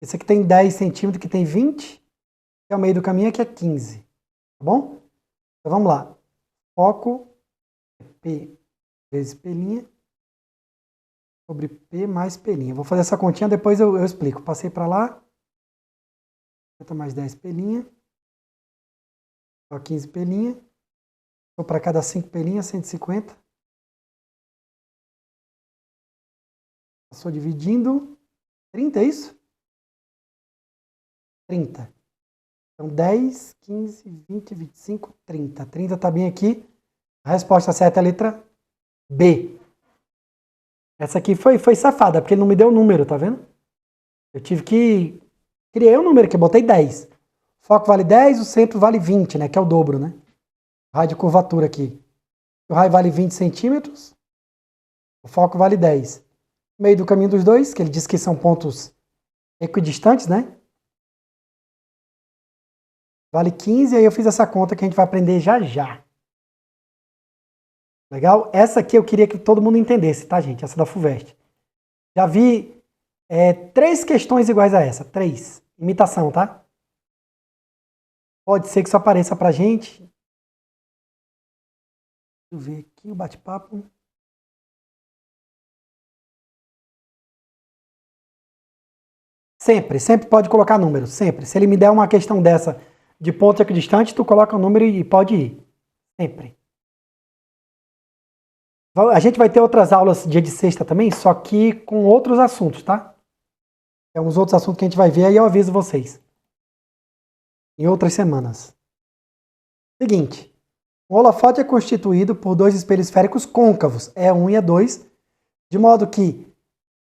Esse aqui tem 10 centímetros, que tem 20. Que é o meio do caminho, aqui é 15. Tá bom? Então, vamos lá. Foco é P vezes P' sobre P mais P'. Vou fazer essa continha, depois eu explico. Passei para lá. Mais 10 P'. Só 15 P'. Estou para cada 5 P', 150. Passou dividindo. 30, é isso? 30. Então, 10, 15, 20, 25, 30. 30 está bem aqui. A resposta certa é a letra B. Essa aqui foi safada, porque ele não me deu o número, tá vendo? Eu tive que... Criei um número que eu botei 10. O foco vale 10, o centro vale 20, né? Que é o dobro, né? O raio de curvatura aqui. O raio vale 20 centímetros. O foco vale 10. No meio do caminho dos dois, que ele diz que são pontos equidistantes, né? Vale 15, aí eu fiz essa conta que a gente vai aprender já já. Legal? Essa aqui eu queria que todo mundo entendesse, tá, gente? Essa da FUVEST. Já vi 3 questões iguais a essa. 3. Imitação, tá? Pode ser que isso apareça pra gente. Deixa eu ver aqui o bate-papo. Sempre pode colocar número, sempre. Se ele me der uma questão dessa de ponto equidistante, tu coloca o número e pode ir. Sempre. A gente vai ter outras aulas dia de sexta também, só que com outros assuntos, tá? É uns outros assuntos que a gente vai ver, aí eu aviso vocês. Em outras semanas. Seguinte. O holofote é constituído por 2 espelhos esféricos côncavos, E1 e E2, de modo que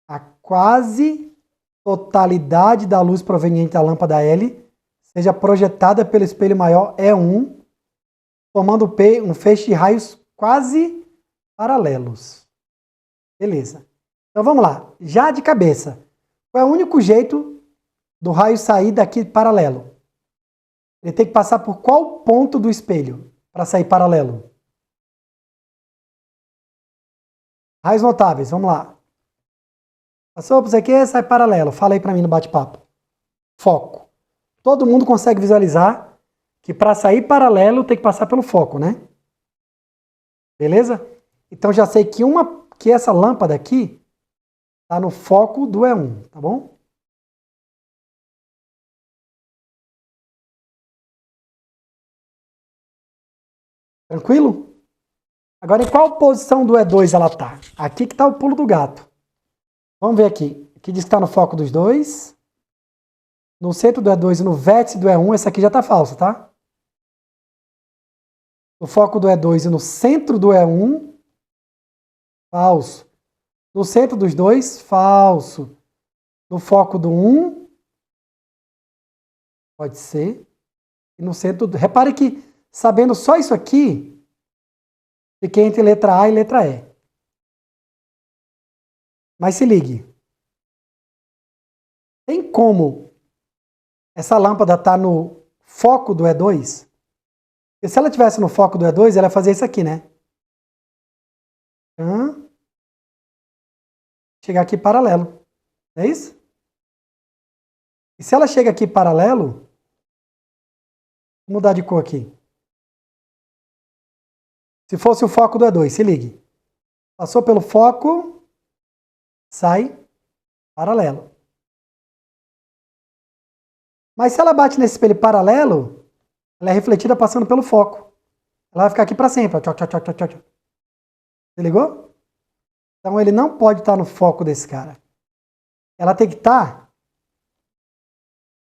a quase totalidade da luz proveniente da lâmpada L seja projetada pelo espelho maior E1, formando um feixe de raios quase paralelos. Beleza. Então vamos lá. Já de cabeça. Qual é o único jeito do raio sair daqui paralelo? Ele tem que passar por qual ponto do espelho para sair paralelo? Raios notáveis, vamos lá. Passou por isso aqui, sai paralelo. Fala aí para mim no bate-papo. Foco. Todo mundo consegue visualizar que para sair paralelo tem que passar pelo foco, né? Beleza? Então já sei que essa lâmpada aqui está no foco do E1, tá bom? Tranquilo? Agora, em qual posição do E2 ela está? Aqui que está o pulo do gato. Vamos ver aqui. Aqui diz que está no foco dos dois. No centro do E2 e no vértice do E1, essa aqui já está falsa, tá? No foco do E2 e no centro do E1, falso. No centro dos dois, falso. No foco do 1, pode ser. E no centro do... Repare que, sabendo só isso aqui, fiquei entre letra A e letra E. Mas se ligue. Tem como essa lâmpada estar no foco do E2? Porque se ela estivesse no foco do E2, ela ia fazer isso aqui, né? Chegar aqui paralelo. É isso? E se ela chega aqui paralelo, vou mudar de cor aqui. Se fosse o foco do E2, se ligue. Passou pelo foco, sai paralelo. Mas se ela bate nesse espelho paralelo, ela é refletida passando pelo foco. Ela vai ficar aqui para sempre. Tchoc, tchoc, tchoc, tchoc. Se ligou? Então ele não pode estar no foco desse cara. Ela tem que estar...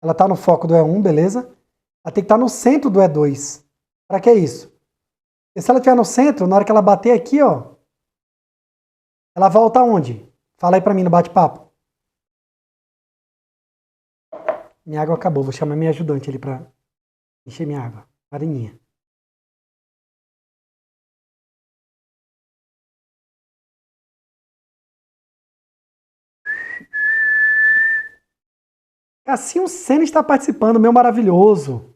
Ela está no foco do E1, beleza? Ela tem que estar no centro do E2. Para que isso? Porque se ela estiver no centro, na hora que ela bater aqui, ó, ela volta aonde? Fala aí para mim no bate-papo. Minha água acabou. Vou chamar minha ajudante ali para encher minha água. Marininha. Cassinho Sena está participando, meu maravilhoso.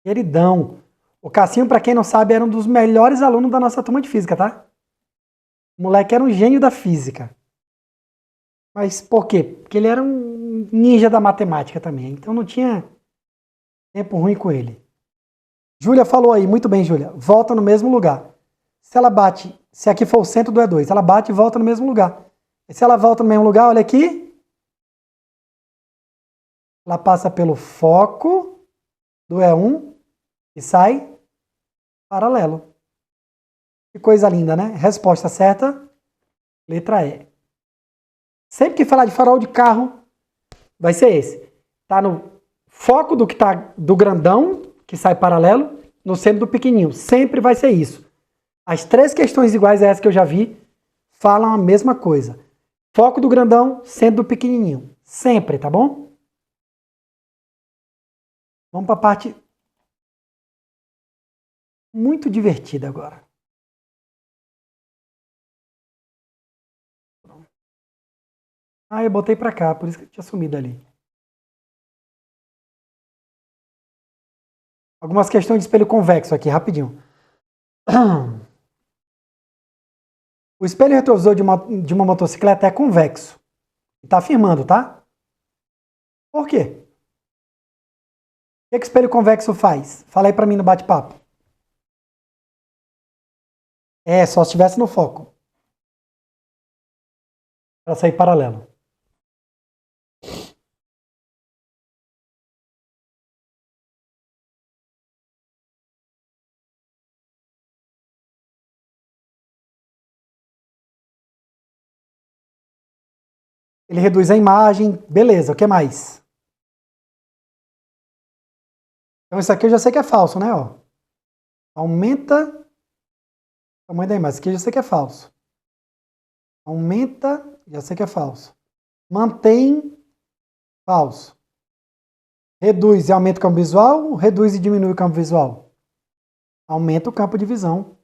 Queridão. O Cassinho, para quem não sabe, era um dos melhores alunos da nossa turma de física, tá? O moleque era um gênio da física. Mas por quê? Porque ele era um ninja da matemática também. Então não tinha tempo ruim com ele. Júlia falou aí, muito bem, Júlia. Volta no mesmo lugar. Se ela bate, se aqui for o centro do E2, ela bate e volta no mesmo lugar. E se ela volta no mesmo lugar, olha aqui. Ela passa pelo foco do E1 e sai paralelo. Que coisa linda, né? Resposta certa, letra E. Sempre que falar de farol de carro, vai ser esse. Tá no foco do que tá do grandão, que sai paralelo, no centro do pequenininho. Sempre vai ser isso. As 3 questões iguais a essa que eu já vi, falam a mesma coisa. Foco do grandão, centro do pequenininho. Sempre, tá bom? Vamos para a parte muito divertida agora. Ah, eu botei para cá, por isso que eu tinha sumido ali. Algumas questões de espelho convexo aqui, rapidinho. O espelho retrovisor de uma motocicleta é convexo. Está afirmando, tá? Por quê? O que o espelho convexo faz? Fala aí para mim no bate-papo. É, só se estivesse no foco. Para sair paralelo. Ele reduz a imagem. Beleza, o que mais? Então isso aqui eu já sei que é falso, né? Ó. Aumenta o tamanho da imagem. Isso aqui eu já sei que é falso. Aumenta, já sei que é falso. Mantém, falso. Reduz e aumenta o campo visual, reduz e diminui o campo visual. Aumenta o campo de visão.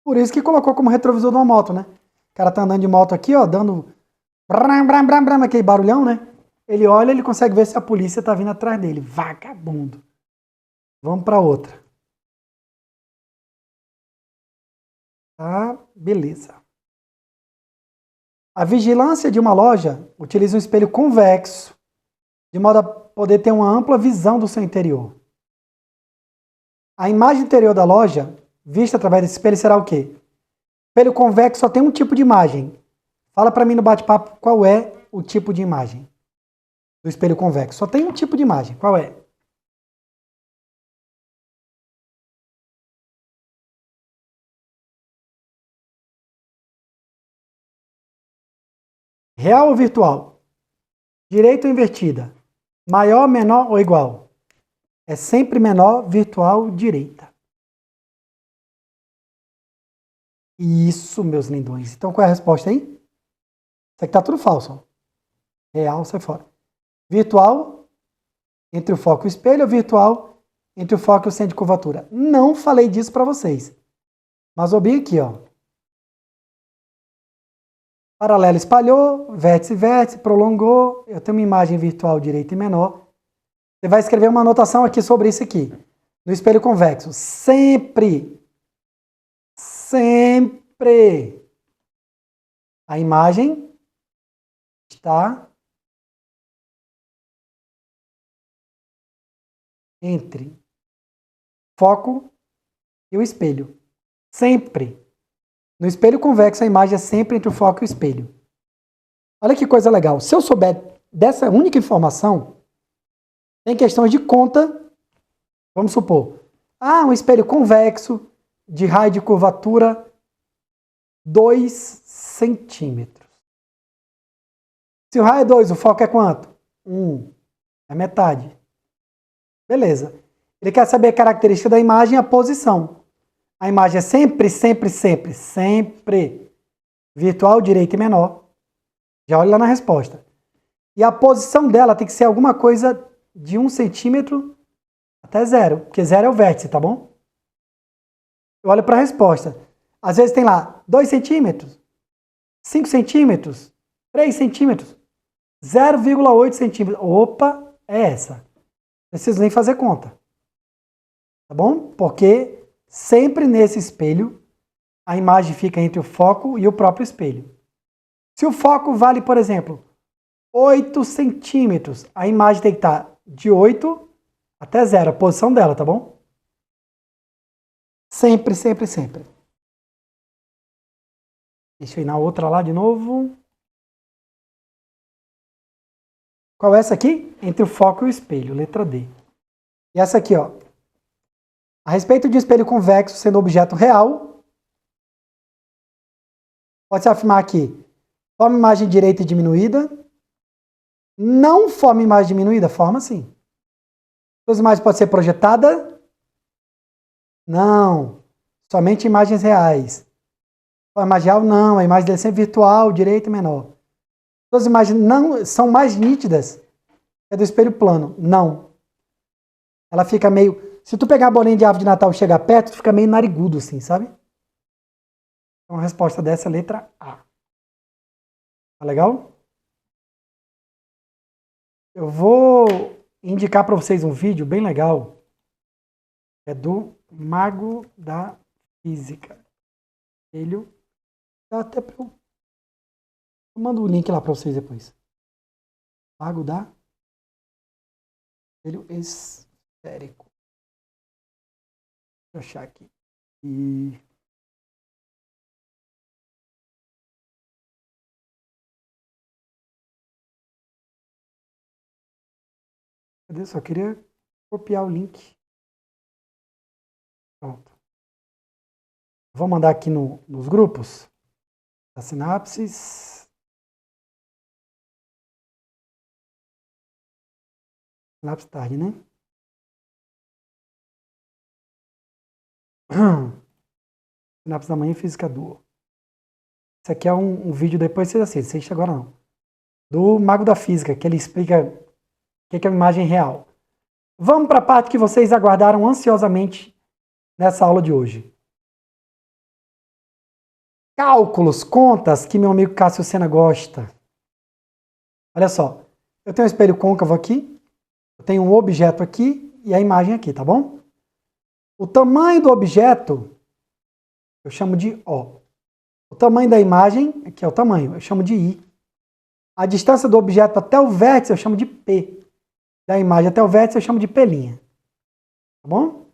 Por isso que colocou como retrovisor de uma moto, né? O cara tá andando de moto aqui, ó, dando bram, bram, bram, bram, aquele barulhão, né? Ele olha, ele consegue ver se a polícia tá vindo atrás dele. Vagabundo. Vamos para outra. Tá, beleza. A vigilância de uma loja utiliza um espelho convexo, de modo a poder ter uma ampla visão do seu interior. A imagem interior da loja, vista através desse espelho, será o quê? Espelho convexo só tem um tipo de imagem. Fala para mim no bate-papo qual é o tipo de imagem do espelho convexo. Só tem um tipo de imagem. Qual é? Real ou virtual? Direita ou invertida? Maior, menor ou igual? É sempre menor, virtual, direita. Isso, meus lindões. Então, qual é a resposta aí? Isso aqui tá tudo falso. Ó. Real, sai fora. Virtual, entre o foco e o espelho, ou virtual, entre o foco e o centro de curvatura? Não falei disso para vocês. Mas o bem aqui, ó. Paralelo espalhou, vértice, vértice, prolongou. Eu tenho uma imagem virtual direita e menor. Você vai escrever uma anotação aqui sobre isso aqui. No espelho convexo. Sempre a imagem está entre foco e o espelho. Sempre. No espelho convexo, a imagem é sempre entre o foco e o espelho. Olha que coisa legal. Se eu souber dessa única informação, tem questões de conta. Vamos supor. Um espelho convexo de raio de curvatura 2 centímetros. Se o raio é 2, o foco é quanto? 1. É metade. Beleza. Ele quer saber a característica da imagem e a posição. A imagem é sempre virtual, direita e menor. Já olha lá na resposta. E a posição dela tem que ser alguma coisa de 1 centímetro até 0, porque 0 é o vértice, tá bom? Eu olho para a resposta. Às vezes tem lá 2 centímetros, 5 centímetros, 3 centímetros. 0,8 centímetros. Opa, é essa. Não preciso nem fazer conta. Tá bom? Porque sempre nesse espelho, a imagem fica entre o foco e o próprio espelho. Se o foco vale, por exemplo, 8 centímetros, a imagem tem que estar de 8 até 0, a posição dela, tá bom? Sempre, sempre, sempre. Deixa eu ir na outra lá de novo. Qual é essa aqui? Entre o foco e o espelho, letra D. E essa aqui, ó. A respeito de espelho convexo sendo objeto real, pode-se afirmar que forma imagem direita e diminuída. Não forma imagem diminuída? Forma sim. Suas imagens podem ser projetadas? Não. Somente imagens reais. A imagem real? Não. A imagem dele é sempre virtual, direita e menor. Suas imagens não são mais nítidas que a do espelho plano? Não. Ela fica meio... Se tu pegar a bolinha de árvore de Natal e chegar perto, tu fica meio narigudo assim, sabe? Então a resposta dessa é a letra A. Tá legal? Eu vou indicar para vocês um vídeo bem legal. É do Mago da Física. Ele dá até para eu mando o link lá para vocês depois. Mago da Espelho Esférico. Deixa eu achar aqui. Cadê? Só queria copiar o link. Pronto. Vou mandar aqui nos grupos da Sinapses. Sinapse tarde, né? Sinapse da manhã e Física Duo. Esse aqui é um vídeo, depois vocês assistem agora não. Do Mago da Física, que ele explica o que é uma imagem real. Vamos para a parte que vocês aguardaram ansiosamente nessa aula de hoje. Cálculos, contas, que meu amigo Cássio Sena gosta. Olha só, eu tenho um espelho côncavo aqui, eu tenho um objeto aqui e a imagem aqui, tá bom? O tamanho do objeto eu chamo de O. O tamanho da imagem, aqui é o tamanho, eu chamo de I. A distância do objeto até o vértice eu chamo de P. Da imagem até o vértice eu chamo de P'. Tá bom?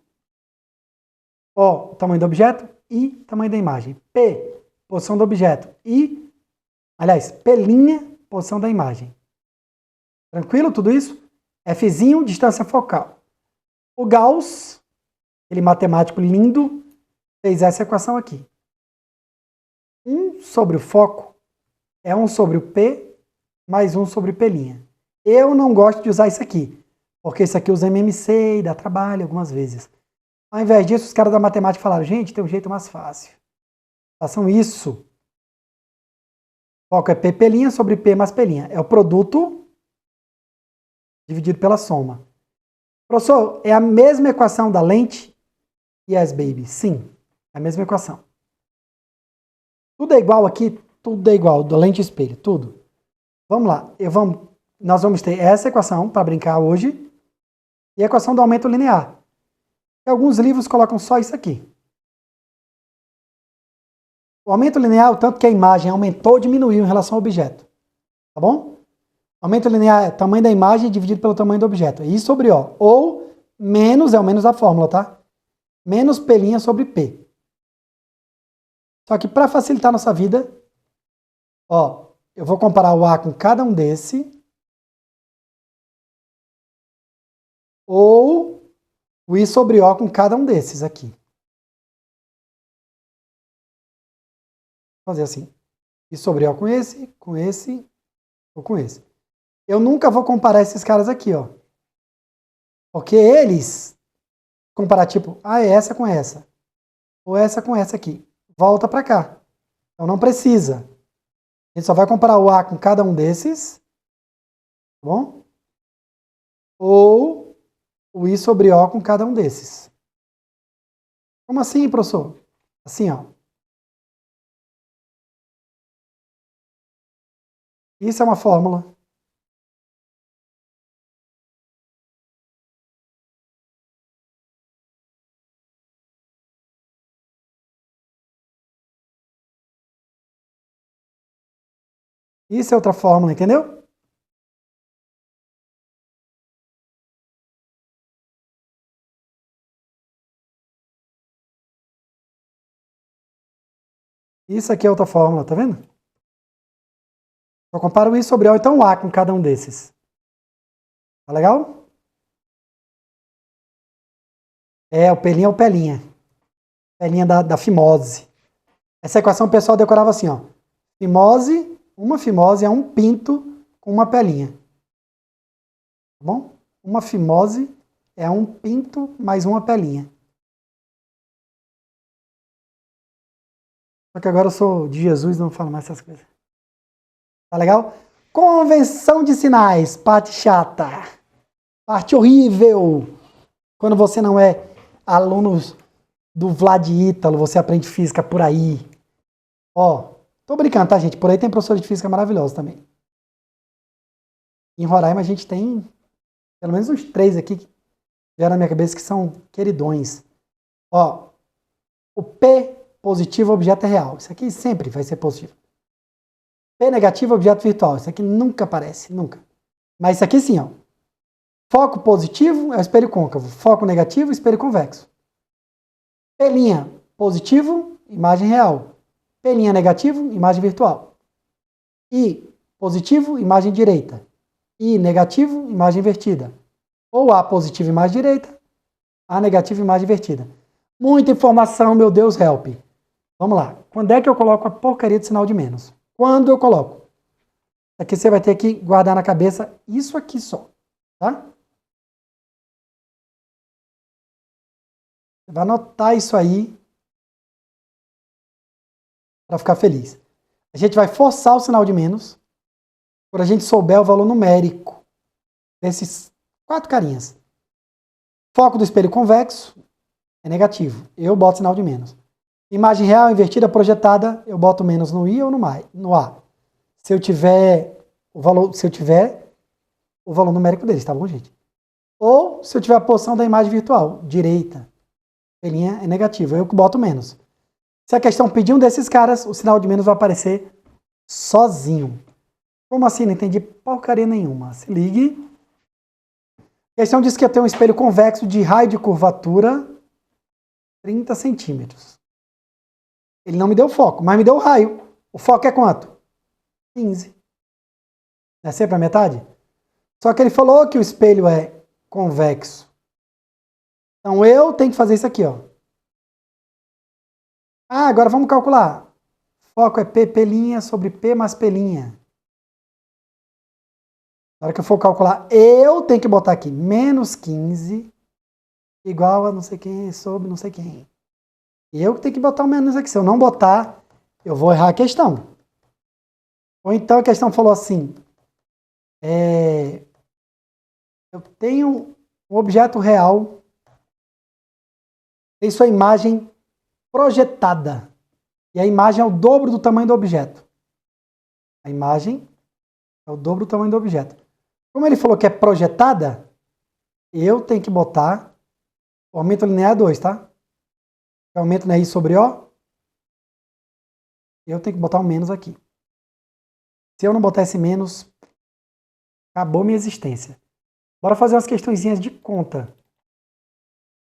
O, o tamanho do objeto, I, tamanho da imagem. P, posição do objeto. I, aliás, P', posição da imagem. Tranquilo tudo isso? Fzinho, distância focal. O Gauss, aquele matemático lindo, fez essa equação aqui. 1 sobre o foco é 1 sobre o P mais 1 sobre o P'. Eu não gosto de usar isso aqui, porque isso aqui usa MMC e dá trabalho algumas vezes. Ao invés disso, os caras da matemática falaram, gente, tem um jeito mais fácil. Façam isso. Foco é P' sobre P mais P'. É o produto dividido pela soma. Professor, é a mesma equação da lente? Yes, baby. Sim, é a mesma equação. Tudo é igual aqui, tudo é igual, da lente e espelho, tudo. Vamos lá, nós vamos ter essa equação para brincar hoje e a equação do aumento linear. E alguns livros colocam só isso aqui. O aumento linear, o tanto que a imagem aumentou ou diminuiu em relação ao objeto. Tá bom? Aumento linear é o tamanho da imagem dividido pelo tamanho do objeto. I sobre O. Ou menos, é o menos da fórmula, tá? Menos P' sobre P. Só que para facilitar a nossa vida, ó, eu vou comparar o A com cada um desse. Ou o I sobre O com cada um desses aqui. Vou fazer assim. I sobre O com esse ou com esse. Eu nunca vou comparar esses caras aqui, ó. Porque eles, comparar tipo, é essa com essa. Ou essa com essa aqui. Volta para cá. Então não precisa. A gente só vai comparar o A com cada um desses. Tá bom? Ou o I sobre O com cada um desses. Como assim, professor? Assim, ó. Isso é uma fórmula. Isso é outra fórmula, entendeu? Isso aqui é outra fórmula, tá vendo? Eu comparo o I sobre O, então o A com cada um desses. Tá legal? O pelinho é o pelinha. Pelinha da fimose. Essa equação o pessoal decorava assim, ó. Fimose, uma fimose é um pinto com uma pelinha. Tá bom? Uma fimose é um pinto mais uma pelinha. Só que agora eu sou de Jesus e não falo mais essas coisas. Tá legal? Convenção de sinais, parte chata. Parte horrível. Quando você não é aluno do Vlad Ítalo, você aprende física por aí. Ó, tô brincando, tá, gente? Por aí tem professor de física maravilhoso também. Em Roraima a gente tem pelo menos uns 3 aqui que vieram na minha cabeça que são queridões. Ó, o P positivo, objeto é real. Isso aqui sempre vai ser positivo. P negativo, objeto virtual. Isso aqui nunca aparece, nunca. Mas isso aqui sim, ó. Foco positivo é o espelho côncavo. Foco negativo, espelho convexo. P' positivo, imagem real. P' negativo, imagem virtual. I positivo, imagem direita. I negativo, imagem invertida. Ou A positivo, imagem direita. A negativo, imagem invertida. Muita informação, meu Deus, help. Vamos lá. Quando é que eu coloco a porcaria de sinal de menos? Quando eu coloco? Aqui você vai ter que guardar na cabeça isso aqui só. Tá? Você vai anotar isso aí para ficar feliz. A gente vai forçar o sinal de menos quando a gente souber o valor numérico desses 4 carinhas. Foco do espelho convexo é negativo. Eu boto sinal de menos. Imagem real invertida projetada, eu boto menos no I ou no A. Se eu tiver o valor numérico deles, tá bom, gente? Ou se eu tiver a posição da imagem virtual, direita, pelinha é negativo, eu que boto menos. Se a questão pedir um desses caras, o sinal de menos vai aparecer sozinho. Como assim? Não entendi porcaria nenhuma. Se ligue. A questão diz que eu tenho um espelho convexo de raio de curvatura 30 centímetros. Ele não me deu foco, mas me deu o raio. O foco é quanto? 15. Não é sempre a metade? Só que ele falou que o espelho é convexo. Então eu tenho que fazer isso aqui, ó. Ah, agora vamos calcular. Foco é P' sobre P mais P'. Na hora que eu for calcular, eu tenho que botar aqui menos 15 igual a não sei quem sobre não sei quem. E eu que tenho que botar o menos aqui. Se eu não botar, eu vou errar a questão. Ou então a questão falou assim, eu tenho um objeto real, tem sua imagem projetada. E a imagem é o dobro do tamanho do objeto. A imagem é o dobro do tamanho do objeto. Como ele falou que é projetada, eu tenho que botar o aumento linear é 2, tá? O aumento não é I sobre O. Eu tenho que botar um menos aqui. Se eu não botar esse menos, acabou minha existência. Bora fazer umas questõezinhas de conta.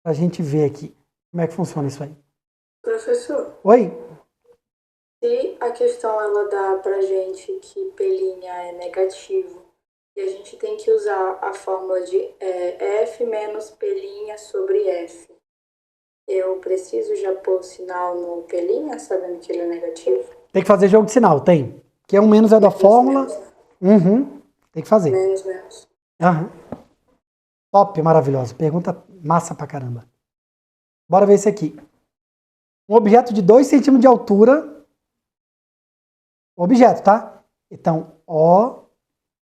Pra gente ver aqui como é que funciona isso aí. Professor, Oi? se a questão ela dá pra gente que P' é negativo e a gente tem que usar a fórmula de F menos P' sobre F, eu preciso já pôr o sinal no P', sabendo que ele é negativo? Tem que fazer jogo de sinal, tem. Que um menos é da fórmula. Uhum. Tem que fazer. Menos. Uhum. Top, maravilhoso. Pergunta massa pra caramba. Bora ver esse aqui. Um objeto de 2 centímetros de altura. Objeto, tá? Então, O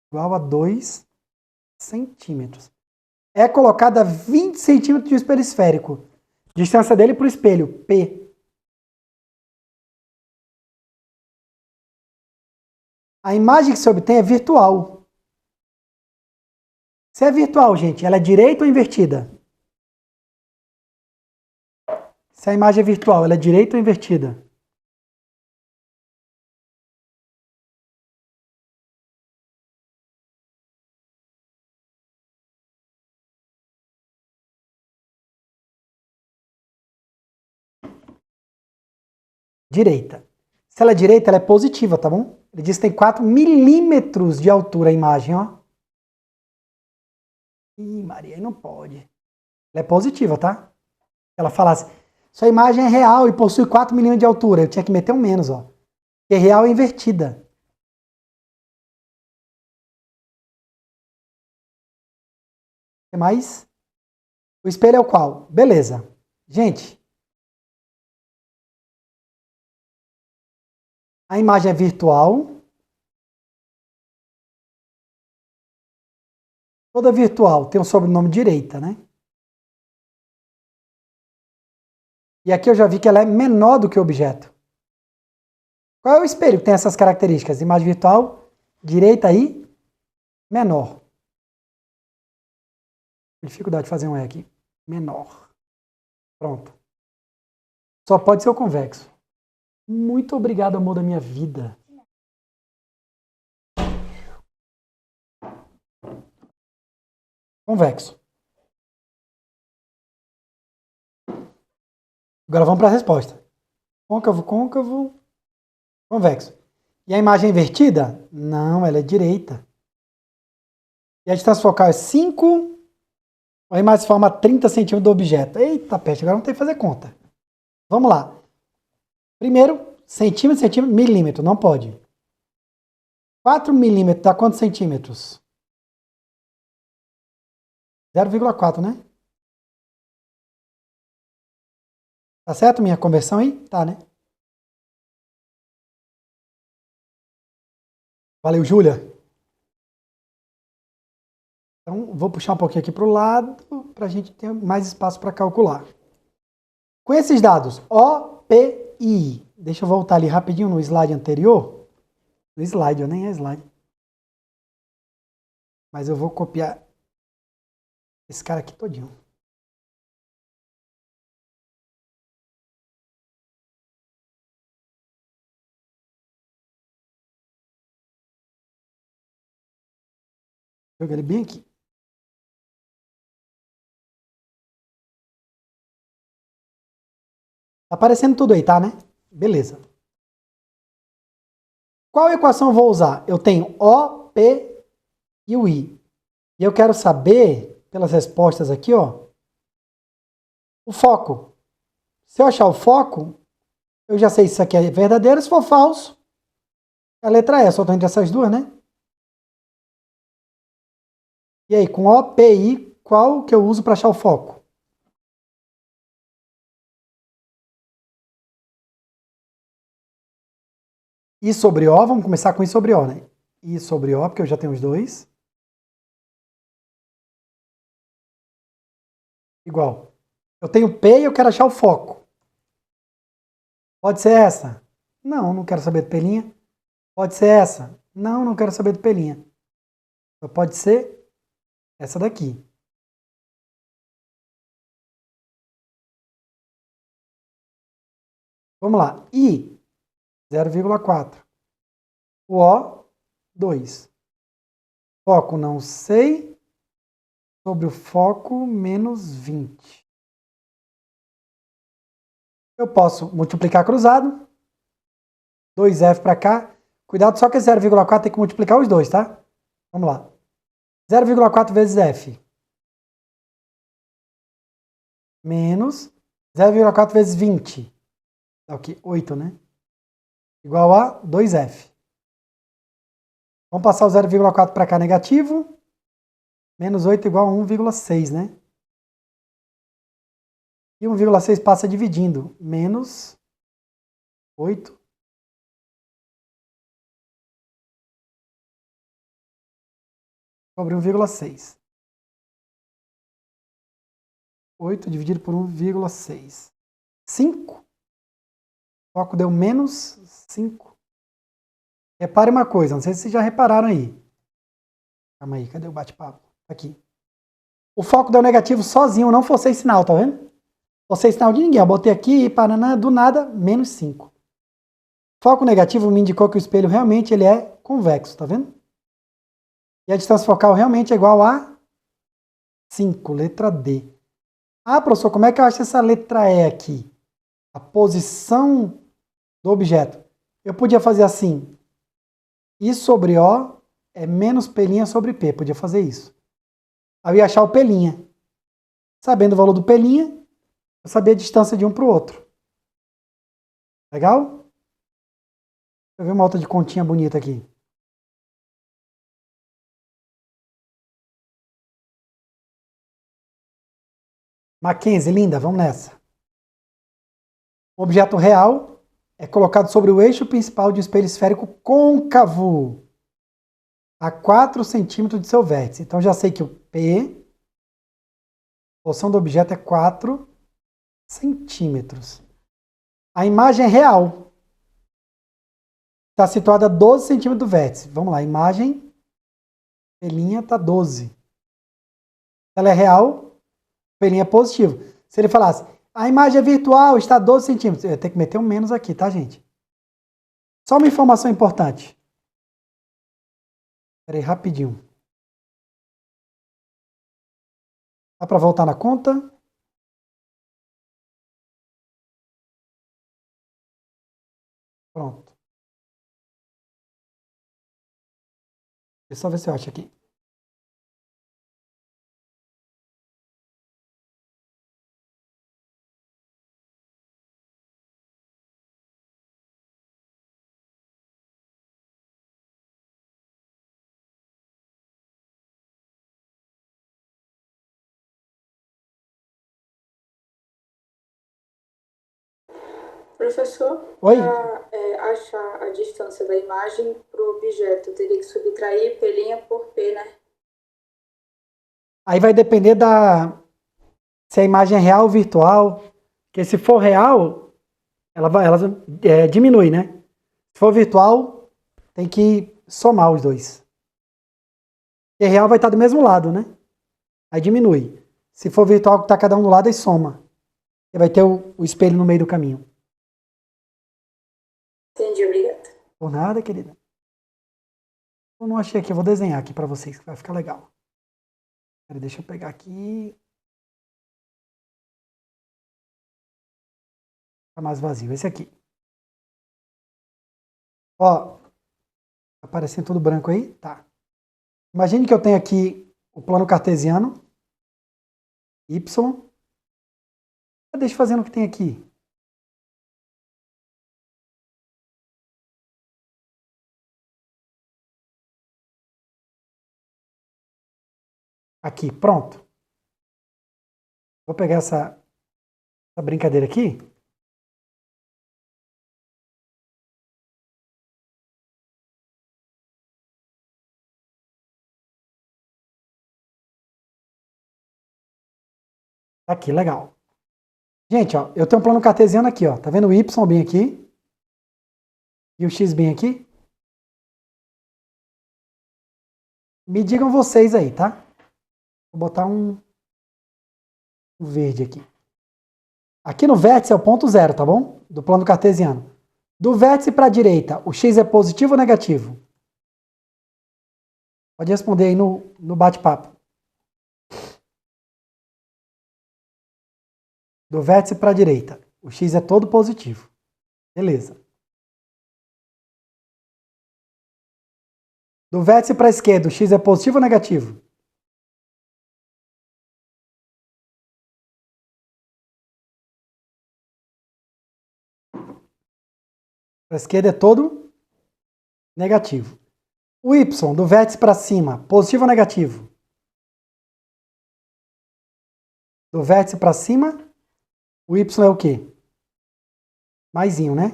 igual a 2 centímetros. É colocado a 20 centímetros de espelho esférico. Distância dele para o espelho, P. A imagem que se obtém é virtual. Se é virtual, gente, ela é direita ou invertida? Se a imagem é virtual, ela é direita ou invertida? direita. Se ela é direita, ela é positiva, tá bom? Ele diz que tem 4 milímetros de altura a imagem, ó. Ih, Maria, aí não pode. Ela é positiva, tá? Ela falasse, sua imagem é real e possui 4 milímetros de altura. Eu tinha que meter um menos, ó. Porque real é invertida. O que mais? O espelho é o qual? Beleza. Gente, a imagem é virtual. Toda virtual tem o sobrenome direita, né? E aqui eu já vi que ela é menor do que o objeto. Qual é o espelho que tem essas características? Imagem virtual, direita e menor. Dificuldade de fazer um E aqui. Menor. Pronto. Só pode ser o convexo. Muito obrigado, amor da minha vida. Convexo. Agora vamos para a resposta. Côncavo, côncavo, convexo. E a imagem invertida? Não, ela é direita. E a distância focal é 5. A imagem se forma a 30 centímetros do objeto. Eita, peste, agora não tem que fazer conta. Vamos lá. Primeiro, centímetro, centímetro, milímetro. Não pode. 4 milímetros dá quantos centímetros? 0,4, né? Tá certo minha conversão aí? Tá, né? Valeu, Júlia. Então, vou puxar um pouquinho aqui para o lado, para a gente ter mais espaço para calcular. Com esses dados, O, P e I. Deixa eu voltar ali rapidinho no slide anterior. No slide, nem é slide. Mas eu vou copiar esse cara aqui todinho. Joga ele bem aqui. Tá aparecendo tudo aí, tá, né? Beleza. Qual equação eu vou usar? Eu tenho O, P e o I. E eu quero saber, pelas respostas aqui, ó, o foco. Se eu achar o foco, eu já sei se isso aqui é verdadeiro, se for falso, a letra E. Só estou entre essas duas, né? E aí, com O, P e I, qual que eu uso para achar o foco? I sobre O, vamos começar com I sobre O, né? I sobre O, porque eu já tenho os dois. Igual. Eu tenho P e eu quero achar o foco. Pode ser essa? Não, não quero saber de pelinha. Pode ser essa? Não, não quero saber de pelinha. Só pode ser essa daqui. Vamos lá. I, 0,4. O O, 2. Foco não sei. Sobre o foco, menos 20. Eu posso multiplicar cruzado. 2F para cá. Cuidado só que esse 0,4 tem que multiplicar os dois, tá? Vamos lá. 0,4 vezes F. Menos 0,4 vezes 20. Dá o quê? 8, né? Igual a 2F. Vamos passar o 0,4 para cá negativo. Menos 8 igual a 1,6, né? E 1,6 passa dividindo. Menos 8. Sobre 1,6. 8 dividido por 1,6. 5. O foco deu menos 5. Repare uma coisa, não sei se vocês já repararam aí. Calma aí, cadê o bate-papo? Aqui. O foco deu negativo sozinho, não forcei sinal, tá vendo? Forcei sinal de ninguém. Eu botei aqui e paraná, do nada, menos 5. Foco negativo me indicou que o espelho realmente ele é convexo, tá vendo? E a distância focal realmente é igual a 5, letra D. Ah, professor, como é que eu acho essa letra E aqui? A posição do objeto. Eu podia fazer assim. I sobre O é menos P' sobre P. Podia fazer isso. Aí eu ia achar o P'. Sabendo o valor do P', eu sabia a distância de um para o outro. Legal? Deixa eu ver uma outra de continha bonita aqui. Mackenzie, linda, vamos nessa. Um objeto real é colocado sobre o eixo principal de um espelho esférico côncavo a 4 centímetros de seu vértice. Então já sei que o P, a posição do objeto é 4 centímetros. A imagem é real. Está situada a 12 centímetros do vértice. Vamos lá, imagem, P' está 12. Ela é real, P' é positivo. Se ele falasse, a imagem é virtual, está a 12 centímetros, eu ia ter que meter um menos aqui, tá, gente? Só uma informação importante. Espera aí, rapidinho. Dá para voltar na conta? Pronto. Deixa eu só ver se eu acho aqui. Professor, Oi? para achar a distância da imagem para o objeto, eu teria que subtrair P' por P, né? Aí vai depender se a imagem é real ou virtual. Porque se for real, ela diminui, né? Se for virtual, tem que somar os dois. E real vai estar do mesmo lado, né? Aí diminui. Se for virtual, que está cada um do lado, aí soma. E vai ter o espelho no meio do caminho. Entendi, obrigada. Por nada, querida. Eu não achei aqui, eu vou desenhar aqui para vocês, que vai ficar legal. Peraí, deixa eu pegar aqui. Tá mais vazio, esse aqui. Ó, tá aparecendo tudo branco aí? Tá. Imagine que eu tenho aqui o plano cartesiano, Y. Deixa eu fazer o que tem aqui. Aqui, pronto. Vou pegar essa brincadeira aqui. Aqui, legal. Gente, ó, eu tenho um plano cartesiano aqui, ó. Tá vendo o Y bem aqui? E o X bem aqui? Me digam vocês aí, tá? Vou botar um verde aqui. Aqui no vértice é o ponto zero, tá bom? Do plano cartesiano. Do vértice para a direita, o X é positivo ou negativo? Pode responder aí no bate-papo. Do vértice para a direita, o X é todo positivo. Beleza. Do vértice para a esquerda, o X é positivo ou negativo? Para a esquerda é todo negativo. O Y, do vértice para cima, positivo ou negativo? Do vértice para cima, o Y é o quê? Maisinho, né?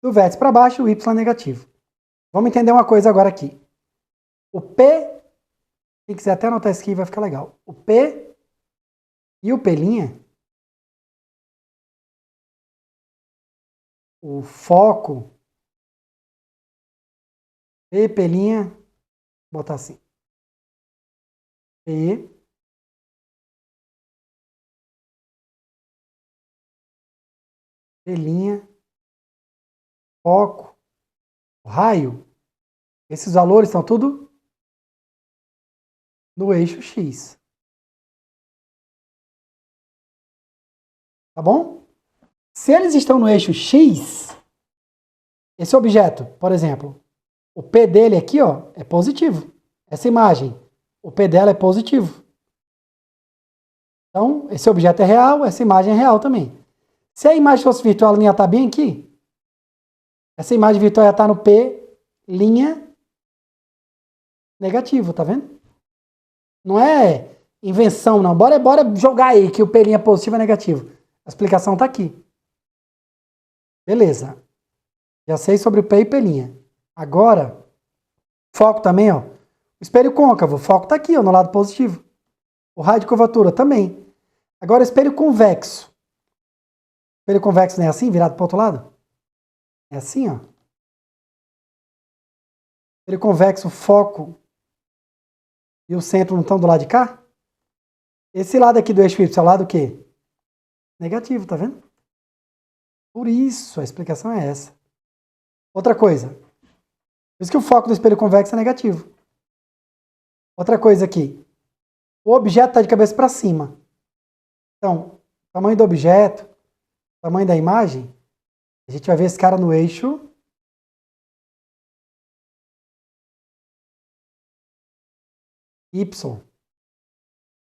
Do vértice para baixo, o Y é negativo. Vamos entender uma coisa agora aqui. O P, quem quiser até anotar isso aqui, vai ficar legal. O P e o P', o foco, P, P', vou botar assim. P, P', foco, o raio, esses valores estão tudo no eixo X. Tá bom? Se eles estão no eixo X, esse objeto, por exemplo, o P dele aqui, ó, é positivo. Essa imagem, o P dela é positivo. Então, esse objeto é real, essa imagem é real também. Se a imagem fosse virtual, ela ia estar bem aqui. Essa imagem virtual ia estar no P, linha, negativo, tá vendo? Não é invenção, não. Bora jogar aí que o P linha positivo é negativo. A explicação está aqui. Beleza. Já sei sobre o P e P linha. Agora, foco também, ó. O espelho côncavo, o foco está aqui, ó, no lado positivo. O raio de curvatura também. Agora, espelho convexo. Espelho convexo não é assim, virado para o outro lado? É assim, ó. Espelho convexo, o foco e o centro não estão do lado de cá? Esse lado aqui do eixo Y é o lado o quê? Negativo, tá vendo? Por isso, a explicação é essa. Outra coisa. Por isso que o foco do espelho convexo é negativo. Outra coisa aqui. O objeto está de cabeça para cima. Então, tamanho do objeto, tamanho da imagem, a gente vai ver esse cara no eixo Y.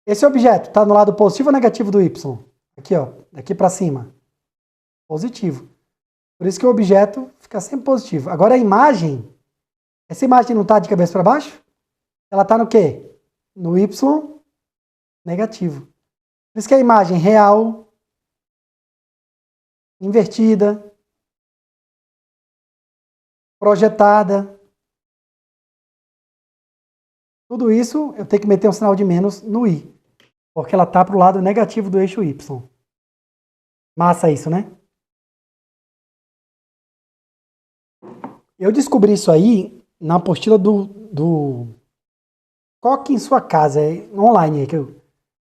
Esse objeto está no lado positivo ou negativo do Y? Aqui, ó, daqui para cima. Positivo. Por isso que o objeto fica sempre positivo. Agora a imagem, essa imagem não está de cabeça para baixo? Ela está no quê? No Y negativo. Por isso que a imagem real, invertida, projetada, tudo isso eu tenho que meter um sinal de menos no I, porque ela está para o lado negativo do eixo Y. Massa isso, né? Eu descobri isso aí na apostila do Coque em Sua Casa, online, que eu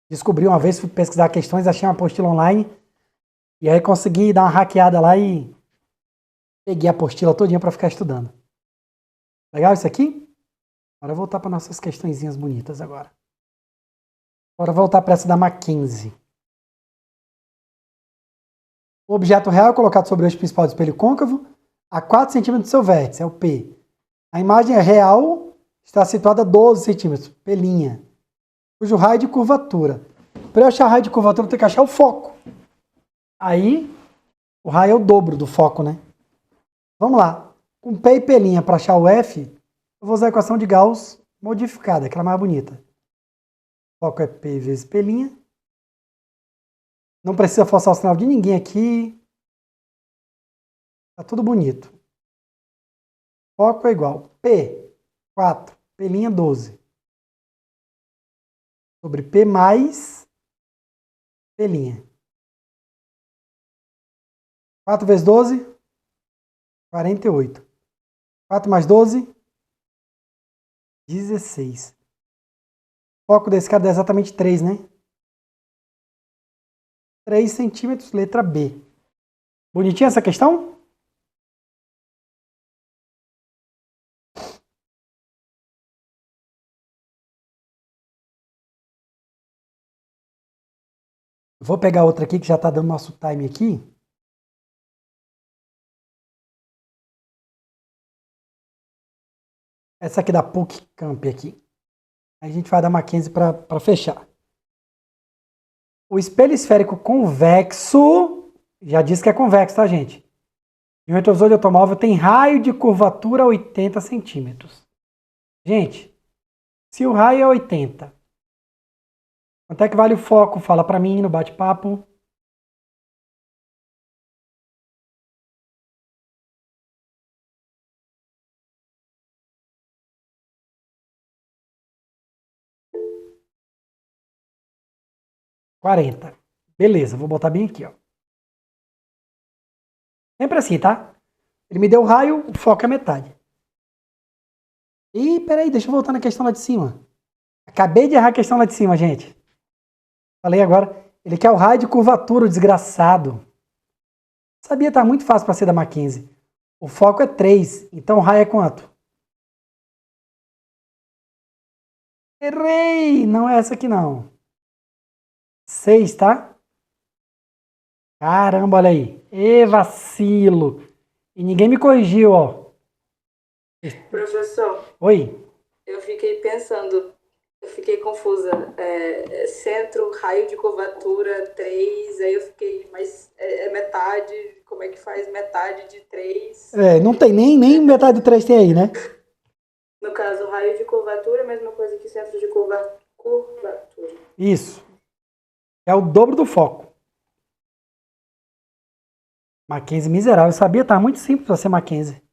descobri uma vez, fui pesquisar questões, achei uma apostila online, e aí consegui dar uma hackeada lá e peguei a apostila todinha para ficar estudando. Legal isso aqui? Bora voltar para nossas questõezinhas bonitas agora. Bora voltar para essa da Mackenzie. O objeto real é colocado sobre o eixo principal do espelho côncavo a 4 centímetros do seu vértice, é o P. A imagem real está situada a 12 centímetros, P', cujo raio de curvatura. Para eu achar o raio de curvatura, eu tenho que achar o foco. Aí, o raio é o dobro do foco, né? Vamos lá. Com P e P' para achar o F, eu vou usar a equação de Gauss modificada, aquela mais bonita. O foco é P vezes P'. Não precisa forçar o sinal de ninguém aqui. Tá tudo bonito. Foco é igual P, 4, P', 12. Sobre P mais P'. 4 vezes 12, 48. 4 mais 12, 16. O foco desse cara dá exatamente 3, né? 3 centímetros, letra B. Bonitinha essa questão? Vou pegar outra aqui que já está dando nosso time aqui. Essa aqui da PUC Camp aqui. Aí a gente vai dar Mackenzie para fechar. O espelho esférico convexo, já disse que é convexo, tá, gente? E o retrovisor de automóvel tem raio de curvatura 80 centímetros. Gente, se o raio é 80, quanto é que vale o foco? Fala para mim no bate-papo. R$40. Beleza, vou botar bem aqui, ó. Sempre assim, tá? Ele me deu o raio, o foco é metade. Ih, peraí, deixa eu voltar na questão lá de cima. Acabei de errar a questão lá de cima, gente. Falei agora. Ele quer o raio de curvatura, o desgraçado. Sabia, tá muito fácil para ser da Mackenzie. O foco é 3, então o raio é quanto? Errei! Não é essa aqui não. 6, tá? Caramba, olha aí. Ê, vacilo. E ninguém me corrigiu, ó. Professor, Oi. eu fiquei pensando, eu fiquei confusa. Centro, raio de curvatura 3, aí eu fiquei, mas é metade, como é que faz metade de 3? Não tem nem metade do 3 tem aí, né? No caso, raio de curvatura é a mesma coisa que centro de curvatura. Isso. É o dobro do foco. Mackenzie miserável. Eu sabia, tá muito simples pra ser Mackenzie.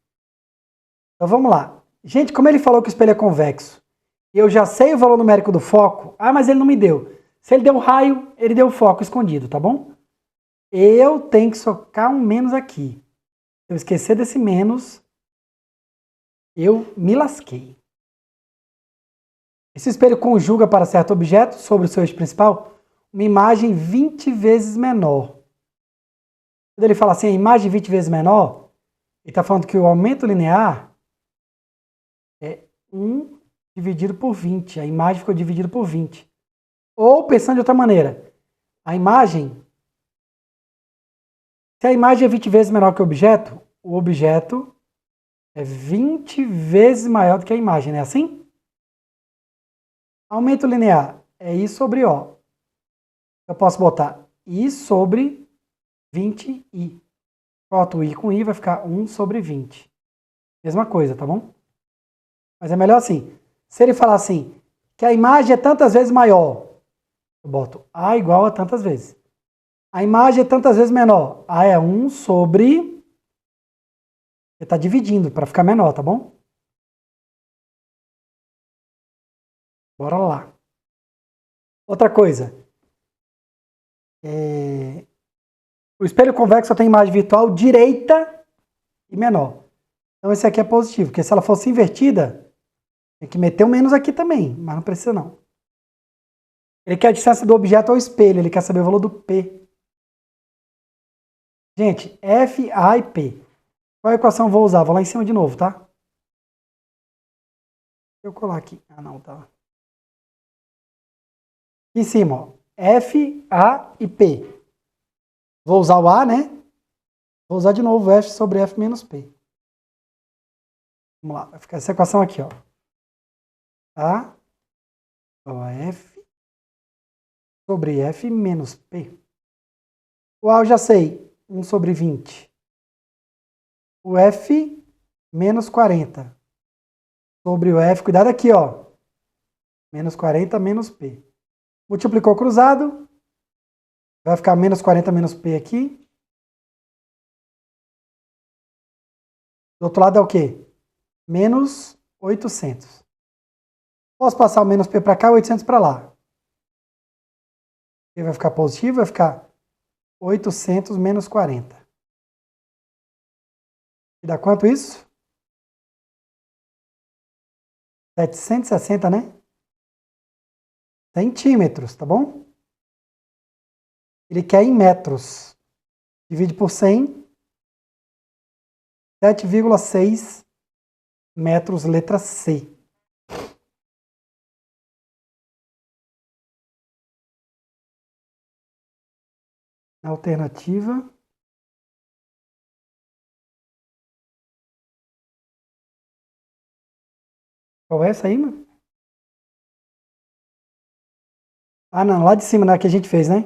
Então vamos lá. Gente, como ele falou que o espelho é convexo, e eu já sei o valor numérico do foco, mas ele não me deu. Se ele deu o raio, ele deu o foco escondido, tá bom? Eu tenho que socar um menos aqui. Se eu esquecer desse menos, eu me lasquei. Esse espelho conjuga para certo objeto sobre o seu eixo principal uma imagem 20 vezes menor. Quando ele fala assim, a imagem 20 vezes menor, ele está falando que o aumento linear é 1 dividido por 20. A imagem ficou dividida por 20. Ou, pensando de outra maneira, a imagem, se a imagem é 20 vezes menor que o objeto é 20 vezes maior do que a imagem, não é assim? Aumento linear é I sobre O. Eu posso botar I sobre 20I. Corto o I com I, vai ficar 1 sobre 20. Mesma coisa, tá bom? Mas é melhor assim. Se ele falar assim, que a imagem é tantas vezes maior, eu boto A igual a tantas vezes. A imagem é tantas vezes menor. A é 1 sobre... Ele está dividindo para ficar menor, tá bom? Bora lá. Outra coisa. O espelho convexo tem imagem virtual direita e menor. Então esse aqui é positivo, porque se ela fosse invertida, tem que meter um menos aqui também, mas não precisa não. Ele quer a distância do objeto ao espelho, ele quer saber o valor do P. Gente, F, A e P. Qual equação eu vou usar? Vou lá em cima de novo, tá? Deixa eu colar aqui. Ah, não, tá. Aqui em cima, ó. F, A e P. Vou usar o A, né? Vou usar de novo F sobre F menos P. Vamos lá, vai ficar essa equação aqui, ó. A igual a F sobre F menos P. O A eu já sei, 1 sobre 20. O F menos 40 sobre o F, cuidado aqui, ó. Menos 40 menos P. Multiplicou cruzado, vai ficar menos 40 menos P aqui. Do outro lado é o quê? Menos 800. Posso passar o menos P para cá e 800 para lá. P vai ficar positivo, vai ficar 800 menos 40. E dá quanto isso? 760, né? Centímetros, tá bom? Ele quer em metros. Divide por 100. 7,6 metros, letra C. Alternativa. Qual é essa aí, mano? Ah, não, lá de cima, né, que a gente fez, né?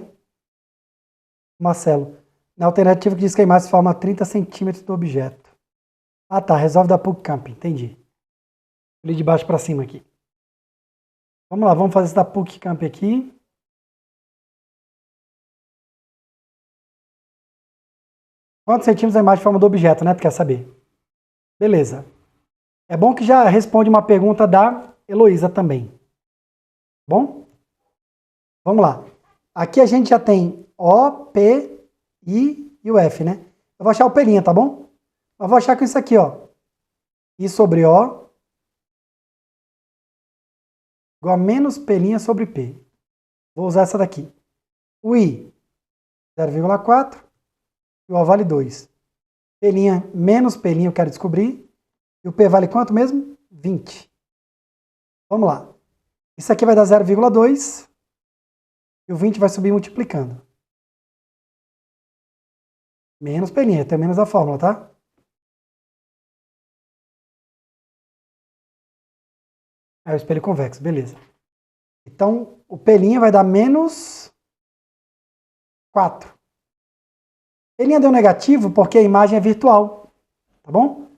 Marcelo. Na alternativa que diz que a imagem forma 30 centímetros do objeto. Ah, tá, resolve da PUC Camp, entendi. Vou de baixo para cima aqui. Vamos lá, vamos fazer esse da PUC Camp aqui. Quantos centímetros a imagem forma do objeto, né? Tu quer saber? Beleza. É bom que já responde uma pergunta da Heloísa também. Bom? Vamos lá. Aqui a gente já tem O, P, I e o F, né? Eu vou achar o P', tá bom? Eu vou achar com isso aqui, ó. I sobre O igual a menos P' sobre P. Vou usar essa daqui. O I, 0,4 e o O vale 2. P' menos P' eu quero descobrir. E o P vale quanto mesmo? 20. Vamos lá. Isso aqui vai dar 0,2 e o 20 vai subir multiplicando. Menos pelinha, tem menos a fórmula, tá? É o espelho convexo, beleza. Então, o pelinha vai dar menos 4. Pelinha deu negativo porque a imagem é virtual, tá bom?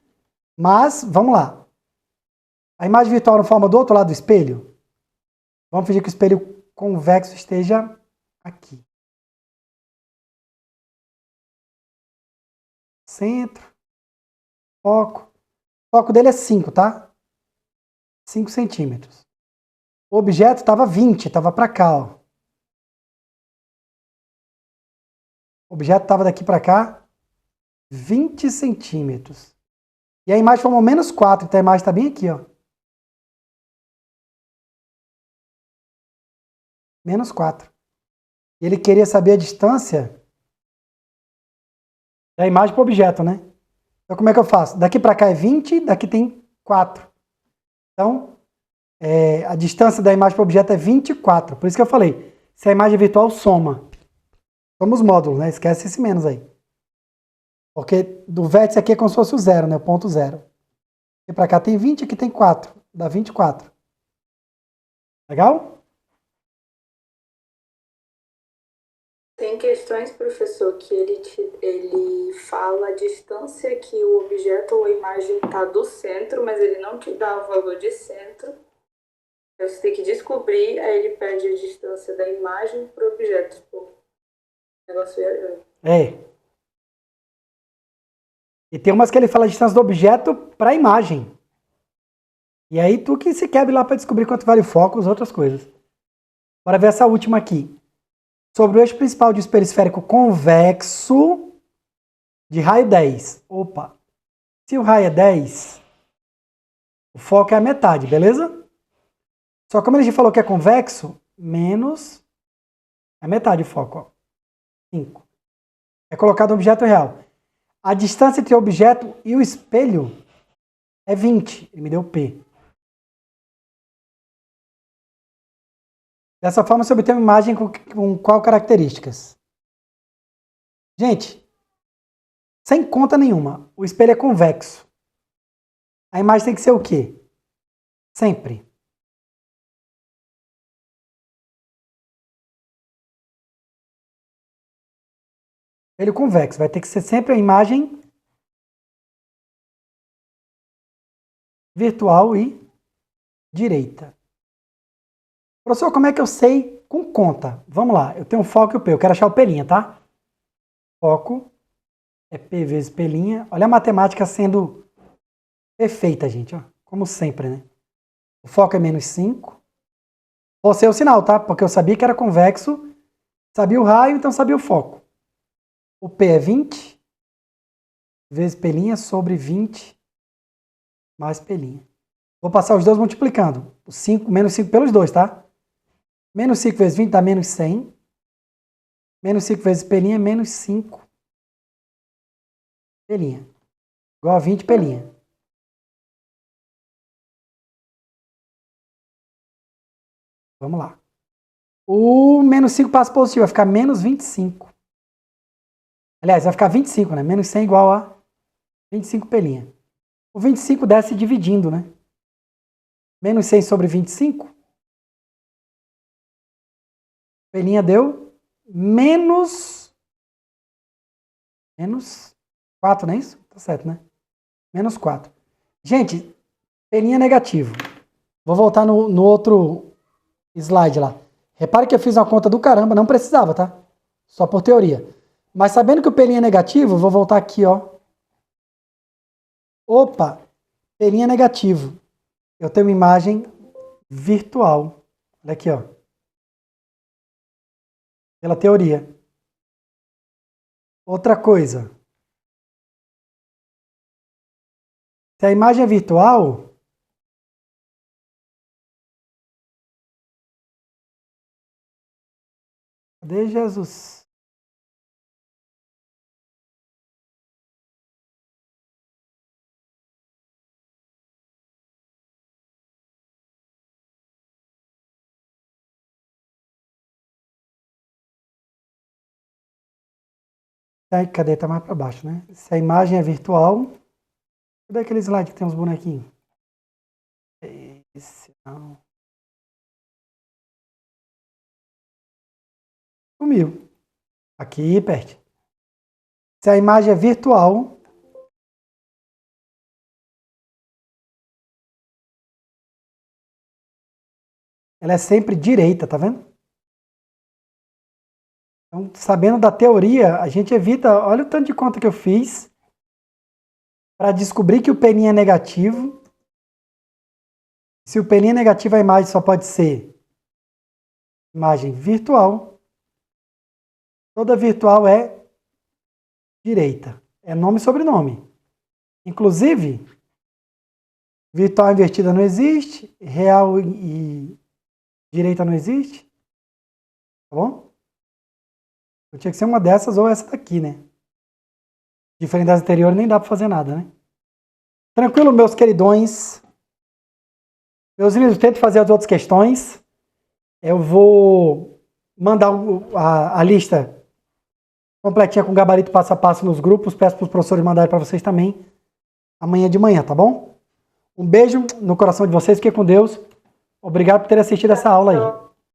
Mas, vamos lá. A imagem virtual não forma do outro lado do espelho? Vamos fingir que o espelho convexo esteja aqui. Centro, foco. O foco dele é 5, tá? 5 centímetros. O objeto estava 20, estava para cá, ó. O objeto estava daqui para cá, 20 centímetros. E a imagem formou menos 4, então a imagem está bem aqui, ó. Menos 4. E ele queria saber a distância da imagem para o objeto, né? Então como é que eu faço? Daqui para cá é 20, daqui tem 4. Então, a distância da imagem para o objeto é 24. Por isso que eu falei, se a imagem é virtual, soma. Soma os módulos, né? Esquece esse menos aí. Porque do vértice aqui é como se fosse o zero, né? O ponto zero. Aqui para cá tem 20, aqui tem 4. Dá 24. Legal? Tem questões, professor, que ele fala a distância que o objeto ou a imagem está do centro, mas ele não te dá o valor de centro. Você tem que descobrir, aí ele pede a distância da imagem para o objeto. Tipo, o negócio É. E tem umas que ele fala a distância do objeto para a imagem. E aí tu que se quebre lá para descobrir quanto vale o foco, as outras coisas. Bora ver essa última aqui. Sobre o eixo principal de um espelho esférico convexo de raio 10. Opa! Se o raio é 10, o foco é a metade, beleza? Só que como ele já falou que é convexo, menos a metade do foco, ó. 5. É colocado um objeto real. A distância entre o objeto e o espelho é 20. Ele me deu P. Dessa forma, você obtém uma imagem com qual características? Gente, sem conta nenhuma, o espelho é convexo. A imagem tem que ser o quê? Sempre. Espelho convexo, vai ter que ser sempre a imagem virtual e direita. Professor, como é que eu sei com conta? Vamos lá, eu tenho um foco e o P, eu quero achar o pelinha, tá? Foco é P vezes pelinha. Olha a matemática sendo perfeita, gente, ó. Como sempre, né? O foco é menos 5. Vou ser o sinal, tá? Porque eu sabia que era convexo, sabia o raio, então sabia o foco. O P é 20 vezes pelinha sobre 20 mais pelinha. Vou passar os dois multiplicando. O 5, menos 5 pelos dois, tá? Menos 5 vezes 20 dá menos 100. Menos 5 vezes pelinha é menos 5 pelinha. Igual a 20 pelinha. Vamos lá. O menos 5 passa positivo, vai ficar menos 25. Aliás, vai ficar 25, né? Menos 100 igual a 25 pelinha. O 25 desce dividindo, né? Menos 100 sobre 25. Pelinha deu menos 4, não é isso? Tá certo, né? Menos 4. Gente, pelinha negativo. Vou voltar no outro slide lá. Repare que eu fiz uma conta do caramba, não precisava, tá? Só por teoria. Mas sabendo que o pelinha é negativo, vou voltar aqui, ó. Opa, pelinha é negativo. Eu tenho uma imagem virtual. Olha aqui, ó. Pela teoria. Outra coisa. Se a imagem é virtual, cadê Jesus? Cadê? Tá mais para baixo, né? Se a imagem é virtual... Cadê aquele slide que tem uns bonequinhos? Esse não. Sumiu. Aqui, perto. Se a imagem é virtual... Ela é sempre direita, tá vendo? Então, sabendo da teoria, a gente evita... Olha o tanto de conta que eu fiz para descobrir que o peninha é negativo. Se o peninha é negativo, a imagem só pode ser imagem virtual. Toda virtual é direita. É nome e sobrenome. Inclusive, virtual invertida não existe, real e direita não existe. Tá bom? Eu tinha que ser uma dessas ou essa daqui, né? Diferente das anteriores, nem dá para fazer nada, né? Tranquilo, meus queridões. Meus lindos, tento fazer as outras questões. Eu vou mandar a lista completinha com gabarito passo a passo nos grupos. Peço para os professores mandarem para vocês também amanhã de manhã, tá bom? Um beijo no coração de vocês. Fiquem com Deus. Obrigado por terem assistido essa aula aí.